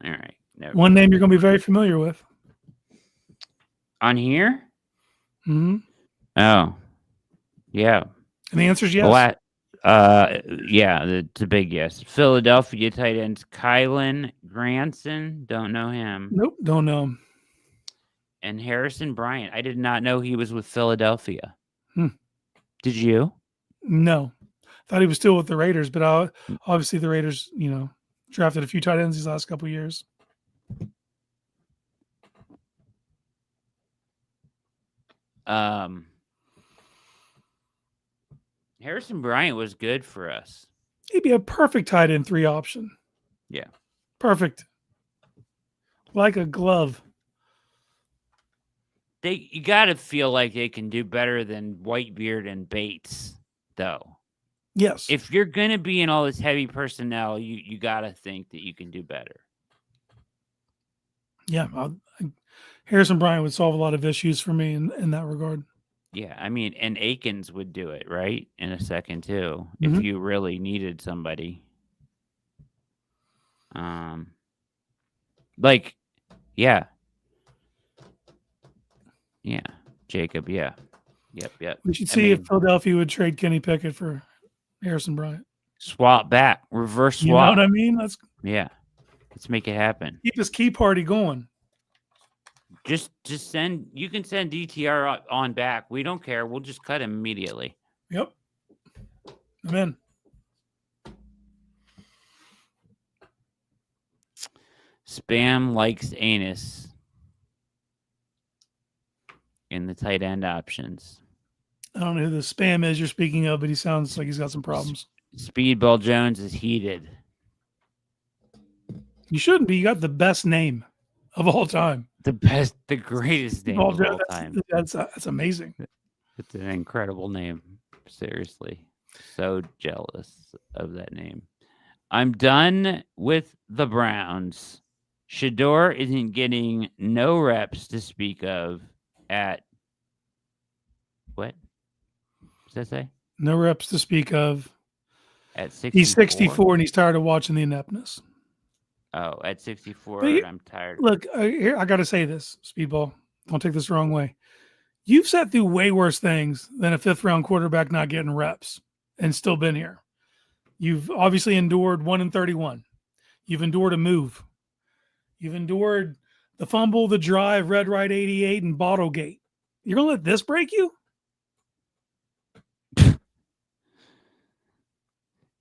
A: All right.
B: One name you're going to be very familiar with.
A: On here?
B: Mm-hmm.
A: Oh. Yeah.
B: And the answer is yes.
A: Yeah, it's a big yes. Philadelphia tight ends Kylan Granson. Don't know him.
B: Nope, don't know him.
A: And Harrison Bryant. I did not know he was with Philadelphia.
B: Hmm.
A: Did you?
B: No. Thought he was still with the Raiders, but obviously the Raiders, drafted a few tight ends these last couple of years.
A: Harrison Bryant was good for us.
B: He'd be a perfect tight end 3 option.
A: Yeah.
B: Perfect. Like a glove.
A: You got to feel like they can do better than Whitebeard and Bates, though.
B: Yes.
A: If you're going to be in all this heavy personnel, you got to think that you can do better.
B: Yeah. Harrison Bryant would solve a lot of issues for me in that regard.
A: Yeah. I mean, and Akins would do it, right? In a second, too,
B: Mm-hmm.
A: if you really needed somebody. Yeah. Yeah. Jacob, yeah. Yep.
B: We should see if Philadelphia would trade Kenny Pickett for Harrison Bryant.
A: Swap back. Reverse swap.
B: You know what I mean?
A: Yeah. Let's make it happen.
B: Keep this key party going.
A: Just send. You can send DTR on back. We don't care. We'll just cut him immediately.
B: Yep. I'm in.
A: Spam likes anus in the tight end options.
B: I don't know who the spam is you're speaking of, but he sounds like he's got some problems.
A: Speedball Jones is heated.
B: You shouldn't be. You got the best name of all time.
A: The greatest name of all time.
B: That's amazing.
A: It's an incredible name. Seriously. So jealous of that name. I'm done with the Browns. Shador isn't getting no reps to speak of at what? Does that say?
B: No reps to speak of.
A: At 64.
B: He's 64 and he's tired of watching the ineptness.
A: Oh, at 64, I'm tired.
B: Look, here, I got to say this, Speedball. Don't take this the wrong way. You've sat through way worse things than a 5th-round quarterback not getting reps and still been here. You've obviously endured 1-31. You've endured a move. You've endured the fumble, the drive, red right 88, and Bottlegate. You're going to let this break you?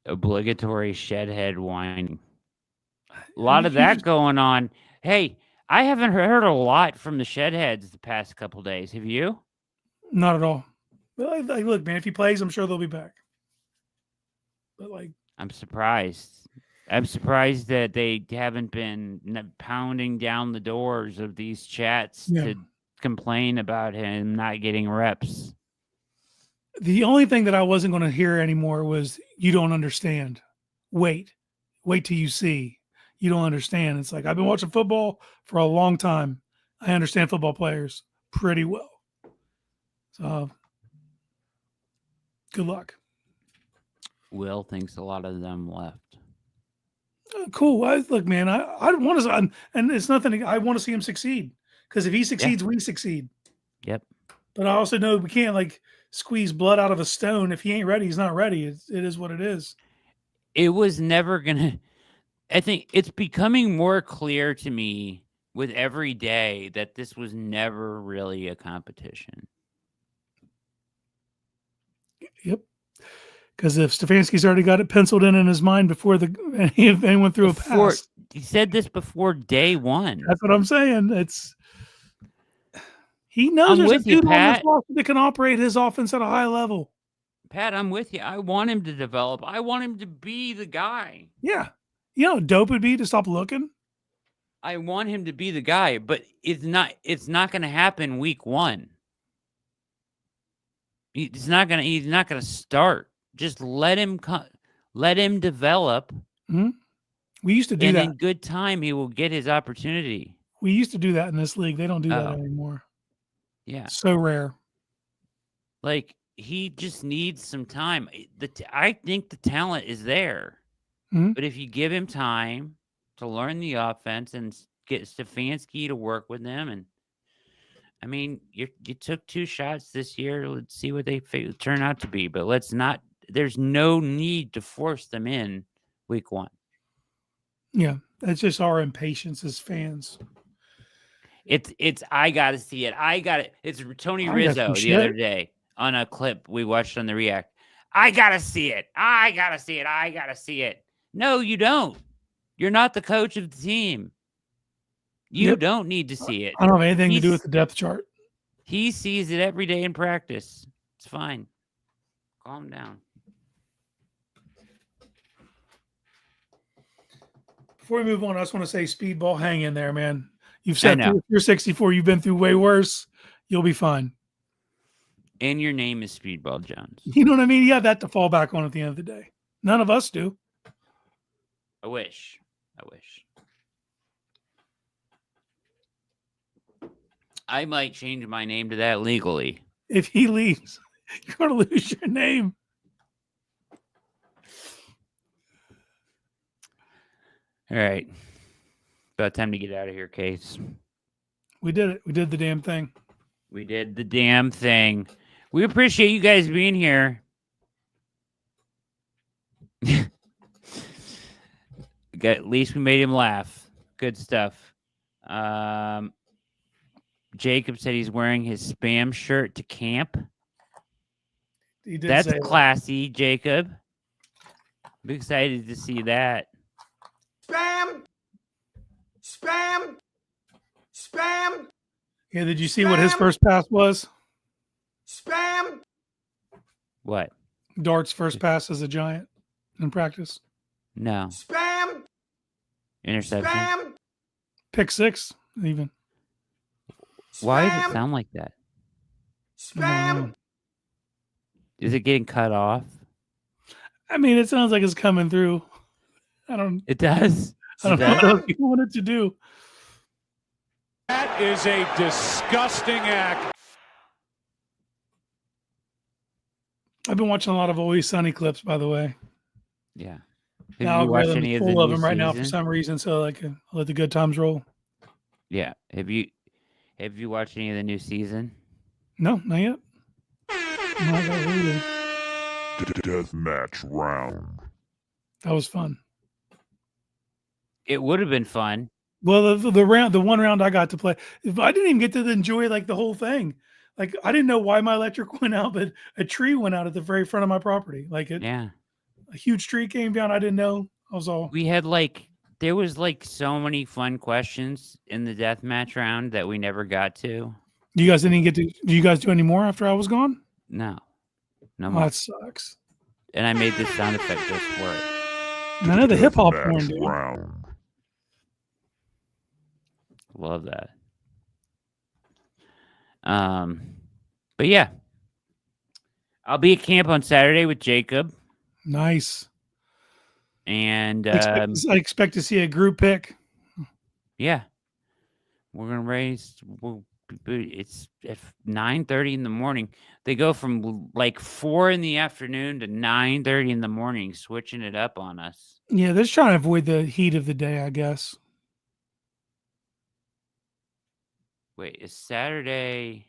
A: Obligatory shedhead whining. A lot of that going on. Hey, I haven't heard a lot from the shedheads the past couple days. Have you?
B: Not at all. But look, man, if he plays, I'm sure they'll be back. But
A: I'm surprised. I'm surprised that they haven't been pounding down the doors of these chats to complain about him not getting reps.
B: The only thing that I wasn't going to hear anymore was, you don't understand. Wait till you see. You don't understand. It's like, I've been watching football for a long time. I understand football players pretty well. So Good luck.
A: Will thinks a lot of them left.
B: Cool. Look, man, I want to, and it's nothing. I want to see him succeed because if he succeeds, we succeed.
A: Yep.
B: But I also know we can't like squeeze blood out of a stone. If he ain't ready, he's not ready. It is what it is.
A: It was never gonna. I think it's becoming more clear to me with every day that this was never really a competition.
B: Yep. Because if Stefanski's already got it penciled in his mind before anyone threw a pass.
A: He said this before day one.
B: That's what I'm saying. He knows
A: I'm
B: there's
A: with
B: a
A: you,
B: dude on
A: Pat.
B: this roster that can operate his offense at a high level.
A: Pat, I'm with you. I want him to develop. I want him to be the guy.
B: Yeah. You know how dope it'd be to stop looking?
A: I want him to be the guy, but it's not going to happen week one. He's not going to start. Just let him develop.
B: Mm-hmm. We used to do that.
A: And in good time, he will get his opportunity.
B: We used to do that in this league. They don't do that anymore.
A: Yeah.
B: So rare.
A: Like, he just needs some time. I think the talent is there.
B: Mm-hmm.
A: But if you give him time to learn the offense and get Stefanski to work with them, and I mean, you took 2 shots this year. Let's see what they turn out to be. But let's not. There's no need to force them in week one.
B: Yeah, it's just our impatience as fans.
A: It's I gotta see it. It's Tony Rizzo the other day on a clip we watched on the React. I gotta see it. I gotta see it. I gotta see it. No, you don't. You're not the coach of the team. You don't need to see it.
B: I don't have anything to do with the depth chart.
A: He sees it every day in practice. It's fine. Calm down.
B: Before we move on, I just want to say, Speedball, hang in there, man. You've said you're 64. You've been through way worse. You'll be fine.
A: And your name is Speedball Jones.
B: You know what I mean? You have that to fall back on at the end of the day. None of us do.
A: I wish. I might change my name to that legally.
B: If he leaves, you're going to lose your name.
A: All right. About time to get out of here, Case.
B: We did it. We did the damn thing.
A: We did the damn thing. We appreciate you guys being here. At least we made him laugh. Good stuff. Jacob said he's wearing his spam shirt to camp.
B: He did.
A: That's classy, Jacob. I'm excited to see that.
B: Spam. Yeah, did you see what his first pass was? Spam.
A: What?
B: Dart's first pass as a Giant in practice.
A: No.
B: Spam.
A: Interception.
B: Spam. Pick 6, even.
A: Why does it sound like that?
B: Spam.
A: Is it getting cut off?
B: I mean, it sounds like it's coming through.
A: It does.
B: I don't know what else you want it to do.
C: That is a disgusting act.
B: I've been watching a lot of Always Sunny clips, by the way.
A: Yeah.
B: Now I'm really full of them right now for some reason, so I'll let the good times roll.
A: Yeah. Have you watched any of the new season?
B: No, not yet.
D: Deathmatch round.
B: That was fun.
A: It would have been fun.
B: Well, the one round I got to play, I didn't even get to enjoy like the whole thing. Like I didn't know why my electric went out, but a tree went out at the very front of my property. A huge tree came down. I didn't know.
A: We had there was so many fun questions in the deathmatch round that we never got to.
B: You guys didn't get to. Did you guys do any more after I was gone?
A: No
B: more.
A: That
B: sucks.
A: And I made this sound effect just for it.
B: None of the hip hop porn, dude.
A: Love that. But yeah, I'll be at camp on Saturday with Jacob.
B: Nice.
A: And
B: I expect to see a group pick.
A: Yeah, we're gonna raise. It's at 9:30 in the morning. They go from like 4 in the afternoon to 9:30 in the morning, switching it up on us.
B: Yeah, they're just trying to avoid the heat of the day, I guess.
A: Wait, is Saturday?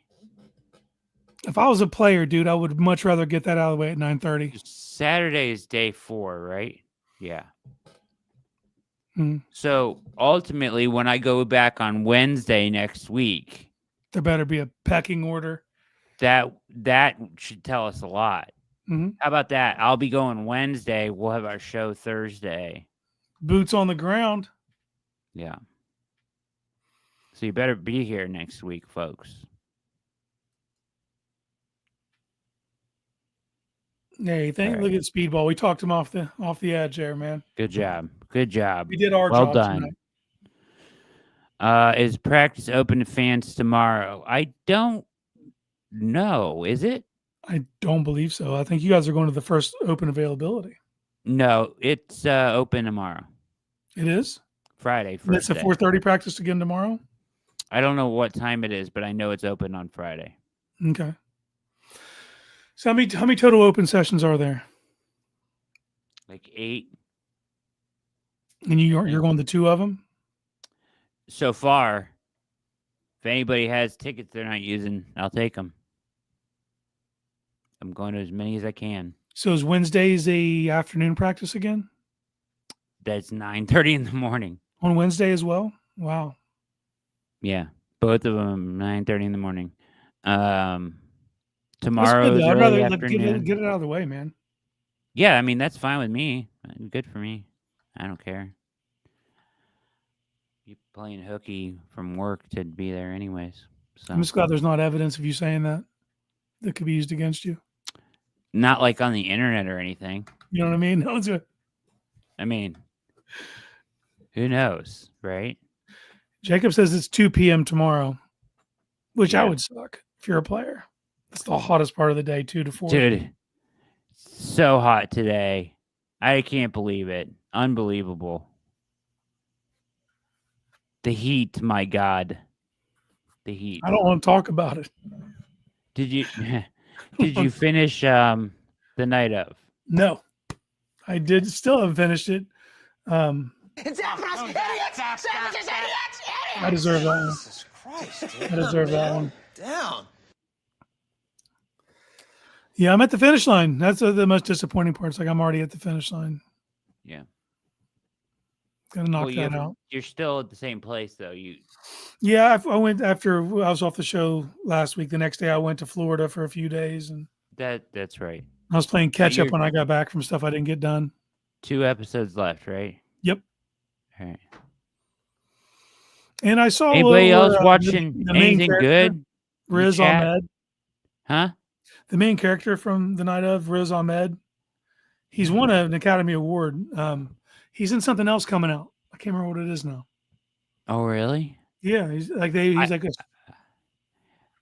B: If I was a player, dude, I would much rather get that out of the way at 9:30.
A: Saturday is day 4, right? Yeah.
B: Mm.
A: So ultimately, when I go back on Wednesday next week,
B: There better be a pecking order.
A: that should tell us a lot.
B: Mm-hmm.
A: How about that? I'll be going Wednesday. We'll have our show Thursday.
B: Boots on the ground.
A: Yeah. So you better be here next week, folks.
B: Hey,
A: Right.
B: Look at Speedball. We talked him off the edge there, man.
A: Good job. Good job.
B: We did our
A: well
B: job
A: done.
B: tonight.
A: Is practice open to fans tomorrow? I don't know. Is it?
B: I don't believe so. I think you guys are going to the first open availability.
A: No, it's open tomorrow.
B: It is?
A: Friday.
B: And it's a 4:30 practice again tomorrow?
A: I don't know what time it is, but I know it's open on Friday.
B: Okay. So how many total open sessions are there?
A: Like 8.
B: And you're going to 2 of them?
A: So far. If anybody has tickets they're not using, I'll take them. I'm going to as many as I can.
B: So is Wednesdays the afternoon practice again?
A: That's 9:30 in the morning.
B: On Wednesday as well? Wow.
A: Yeah, both of them 9:30 in the morning.
B: That's
A: Tomorrow
B: good,
A: is
B: though. I'd
A: early
B: rather
A: afternoon.
B: get it out of the way, man.
A: Yeah, I mean that's fine with me. Good for me. I don't care. You playing hooky from work to be there anyways. So
B: I'm just glad there's not evidence of you saying that could be used against you.
A: not like on the internet or anything.
B: You know what I mean? No one's gonna...
A: I mean, who knows, right?
B: Jacob says it's 2 p.m. tomorrow, which I
A: Yeah.
B: would suck if you're a player. It's the hottest part of the day, 2 to 4.
A: Dude, so hot today. I can't believe it. Unbelievable. The heat, my God. The heat.
B: I don't want to talk about it.
A: Did you finish the night of?
B: No, I did. Still haven't finished it.
D: It's Afros, idiots! Savages, idiots!
B: I deserve that one.
D: Jesus Christ, dude.
B: I deserve that one.
D: Down.
B: Yeah, I'm at the finish line. That's the most disappointing part. It's like I'm already at the finish line.
A: Yeah.
B: Gonna knock that out.
A: You're still at the same place though.
B: Yeah, I went after I was off the show last week. The next day, I went to Florida for a few days, and
A: That's right.
B: I was playing catch up
A: you're-
B: when I got back from stuff I didn't get done.
A: 2 episodes left, right?
B: Yep.
A: All right.
B: And I saw
A: Anybody else
B: the
A: watching
B: main
A: anything
B: character,
A: good?
B: Riz
A: chat?
B: Ahmed,
A: Huh?
B: the main character from the night of Riz Ahmed. He's won an Academy Award. He's in something else coming out. I can't remember what it is now.
A: Oh, really?
B: Yeah, he's like a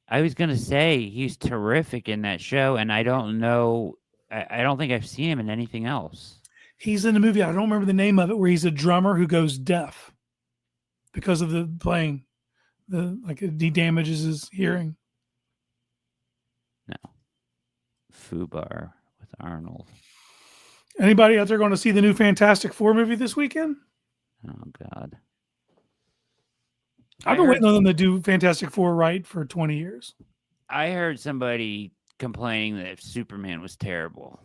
A: I was gonna say he's terrific in that show, and I don't know. I don't think I've seen him in anything else.
B: he's in a movie. I don't remember the name of it, where he's a drummer who goes deaf because of the playing. He damages his hearing.
A: No. Fubar with Arnold.
B: Anybody out there going to see the new Fantastic Four movie this weekend?
A: Oh God.
B: I've been waiting on them to do Fantastic Four right for 20 years.
A: I heard somebody complaining that Superman was terrible.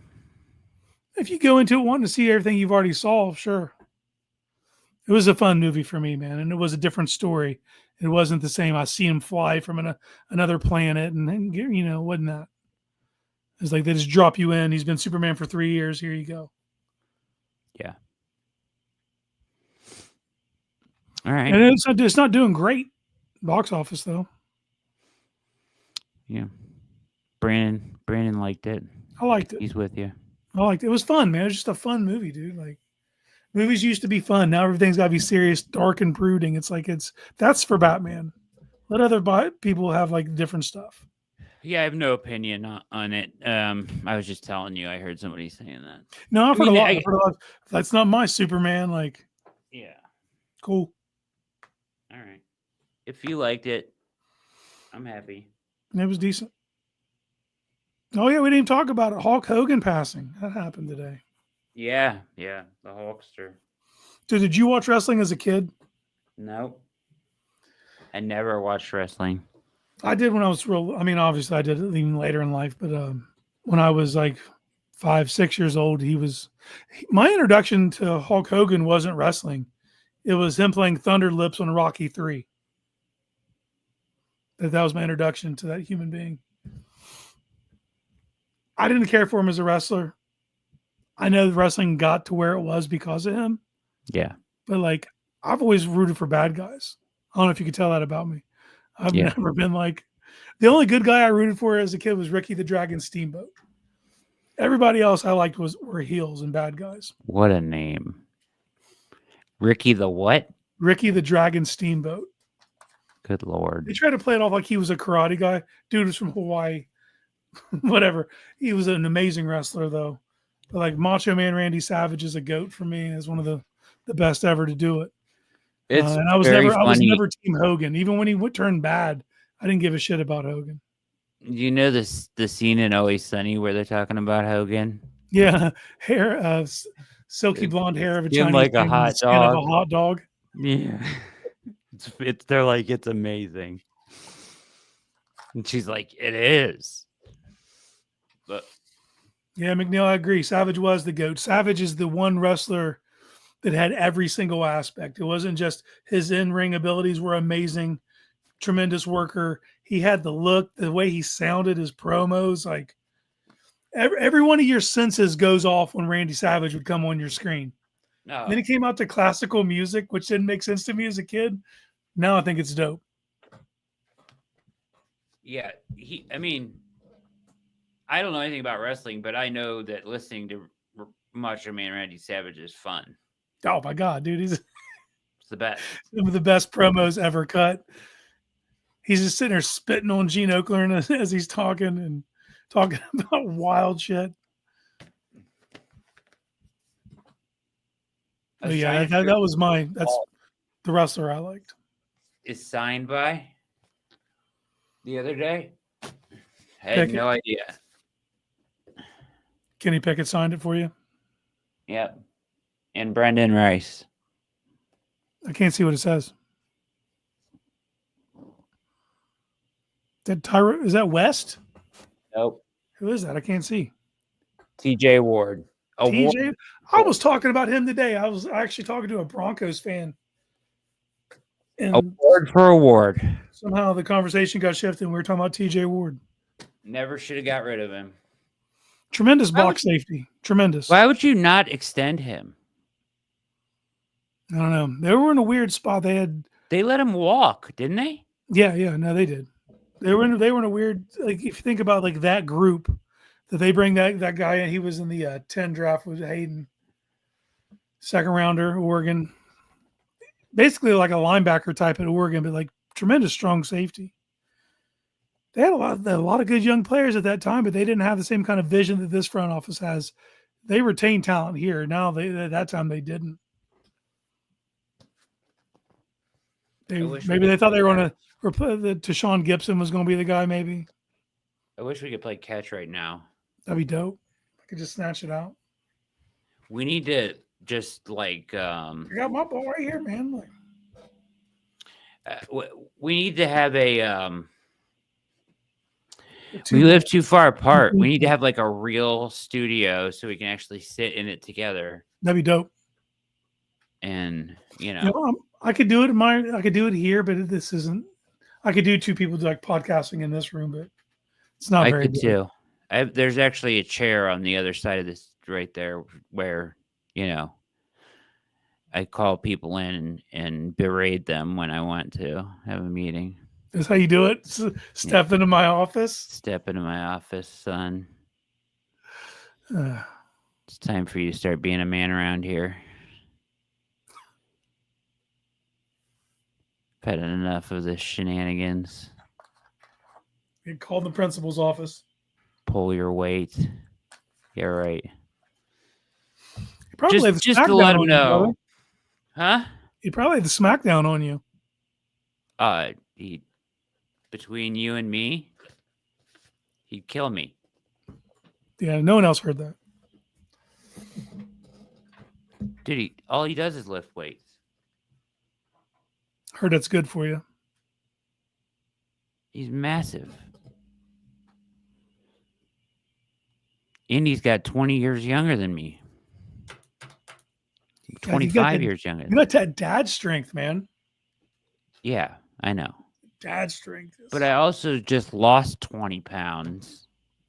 B: If you go into it wanting to see everything you've already saw, sure. It was a fun movie for me, man, and it was a different story. It wasn't the same. I see him fly from another planet, and wasn't that? It's like they just drop you in. He's been Superman for 3 years. Here you go.
A: Yeah. All right.
B: And it's not doing great box office though.
A: Yeah. Brandon liked it.
B: I liked it.
A: He's with you.
B: I liked it. It was fun, man. It was just a fun movie, dude. Like movies used to be fun. Now everything's got to be serious, dark, and brooding. It's like that's for Batman. Let other people have like different stuff.
A: Yeah, I have no opinion on it. I was just telling you. I heard somebody saying that.
B: No, I've heard a lot.
A: I-
B: I've heard a lot. That's not my Superman. Like,
A: Yeah.
B: cool.
A: All right. If you liked it, I'm happy.
B: It was decent. Oh yeah, we didn't even talk about it. Hulk Hogan passing. That happened today.
A: Yeah, the Hulkster.
B: Dude, did you watch wrestling as a kid?
A: Nope. I never watched wrestling.
B: I did when I was real. I mean, obviously, I did it even later in life. But when I was like 5, 6 years old, my introduction to Hulk Hogan wasn't wrestling. It was him playing Thunder Lips on Rocky 3. That was my introduction to that human being. I didn't care for him as a wrestler. I know wrestling got to where it was because of him.
A: Yeah.
B: But like, I've always rooted for bad guys. I don't know if you could tell that about me. I've never been like, the only good guy I rooted for as a kid was Ricky the Dragon Steamboat. Everybody else I liked were heels and bad guys.
A: What a name. Ricky the what?
B: Ricky the Dragon Steamboat.
A: Good Lord.
B: They tried to play it off like he was a karate guy. Dude was from Hawaii. Whatever. He was an amazing wrestler, though. But like Macho Man Randy Savage is a goat for me. Is one of the best ever to do it.
A: It's
B: and I was
A: very
B: never
A: funny.
B: Team Hogan. Even when he would turn bad, I didn't give a shit about Hogan.
A: You know the scene in Always Sunny where they're talking about Hogan?
B: Yeah, hair, silky blonde hair of a
A: Him
B: Chinese
A: like a
B: man with
A: hot
B: the skin of a
A: dog.
B: hot dog.
A: Yeah. They're like, it's amazing. And she's like, it is. But
B: Yeah, McNeil, I agree. Savage was the GOAT. Savage is the one wrestler that had every single aspect. It wasn't just his in-ring abilities were amazing, tremendous worker. He had the look, the way he sounded, his promos. Like every one of your senses goes off when Randy Savage would come on your screen.
A: no.
B: Then he came out to classical music, which didn't make sense to me as a kid. Now I think it's dope.
A: Yeah, I mean, I don't know anything about wrestling, but I know that listening to Macho Man Randy Savage is fun.
B: Oh my God, dude. He's
A: It's the best.
B: some of the best promos ever cut. He's just sitting there spitting on Gene Okerlund as he's talking and talking about wild shit. But yeah, that was that's the wrestler I liked.
A: Is signed by the other day. I had
B: Pickett.
A: no idea.
B: Kenny Pickett signed it for you.
A: Yep. And Brendan Rice.
B: I can't see what it says. Is that West?
A: Nope.
B: Who is that? I can't see.
A: TJ Ward.
B: TJ? I was talking about him today. I was actually talking to a Broncos fan. And
A: Award for award.
B: somehow the conversation got shifted and we were talking about TJ Ward.
A: Never should have got rid of him.
B: Tremendous box safety. Tremendous.
A: Why would you not extend him?
B: I don't know. They were in a weird spot.
A: They let him walk, didn't they?
B: Yeah, no, they did. They were in a weird, like, if you think about like that group that they bring that guy in, he was in the 10 draft with Hayden, second rounder, Oregon. Basically like a linebacker type at Oregon, but like tremendous strong safety. They had a lot of good young players at that time, but they didn't have the same kind of vision that this front office has. They retained talent here. Now at that time they didn't. Maybe they thought they were going to that Tashawn Gibson was going to be the guy. Maybe.
A: I wish we could play catch right now.
B: That'd be dope. I could just snatch it out.
A: We need to just like
B: I got my ball right here, man.
A: we need to have a we live too far apart. We need to have like a real studio so we can actually sit in it together.
B: That'd be dope.
A: And
B: I could do it I could do it here, but this isn't. I could do two people like podcasting in this room, but it's not very good.
A: Too. There's actually a chair on the other side of this right there where, I call people in and berate them when I want to have a meeting.
B: That's how you do it? Step into my office?
A: Step into my office, son. It's time for you to start being a man around here. I've had enough of this shenanigans.
B: You called the principal's office.
A: Pull your weight. Yeah, right.
B: Just
A: to let him know. Huh?
B: He probably had the smackdown on you.
A: He between you and me, he'd kill me.
B: Yeah, no one else heard that.
A: Dude, all he does is lift weights.
B: Heard that's good for you.
A: He's massive. And he's got 20 years younger than me.
B: God,
A: 25 years younger.
B: You got that dad strength, man.
A: Yeah, I know.
B: Dad strength.
A: But I also just lost 20 pounds.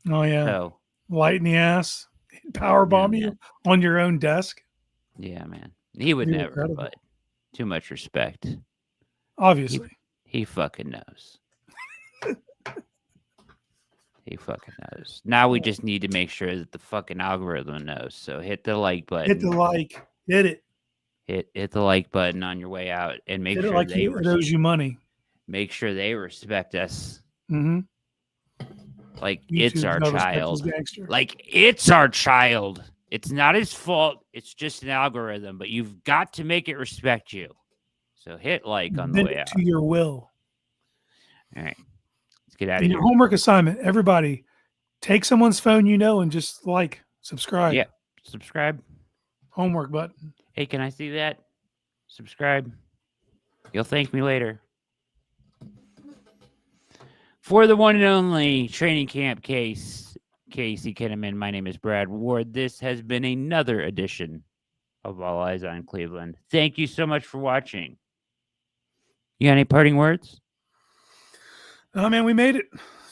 B: Oh, yeah.
A: So,
B: Light in the ass. Power bomb you on your own desk.
A: yeah, man. He would
B: You're
A: never,
B: incredible.
A: but too much respect.
B: Obviously.
A: He fucking knows. He fucking knows. Now we just need to make sure that the fucking algorithm knows. So hit the like button.
B: Hit the like. Hit it.
A: Hit the like button on your way out and make
B: Hit it
A: sure
B: like
A: they
B: it owes you money.
A: make sure they respect us.
B: Mm-hmm.
A: Like it's our child.
B: Gangster.
A: Like it's our child. It's not his fault. It's just an algorithm, but you've got to make it respect you. So hit like on the
B: Bend
A: way
B: it
A: out.
B: to your will.
A: All right. Let's get out of
B: And
A: here.
B: your homework assignment, everybody, take someone's phone and just subscribe.
A: Yeah. Subscribe.
B: Homework button.
A: Hey, can I see that? Subscribe. You'll thank me later. For the one and only training camp case, Casey Kinnamon, my name is Brad Ward. This has been another edition of All Eyes on Cleveland. Thank you so much for watching. You got any parting words?
B: Oh, man, we made it.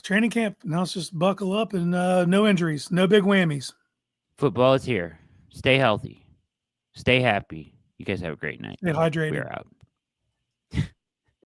B: Training camp. Now it's just buckle up and no injuries, no big whammies.
A: Football is here. Stay healthy. Stay happy. You guys have a great night.
B: Stay hydrated.
A: We're out.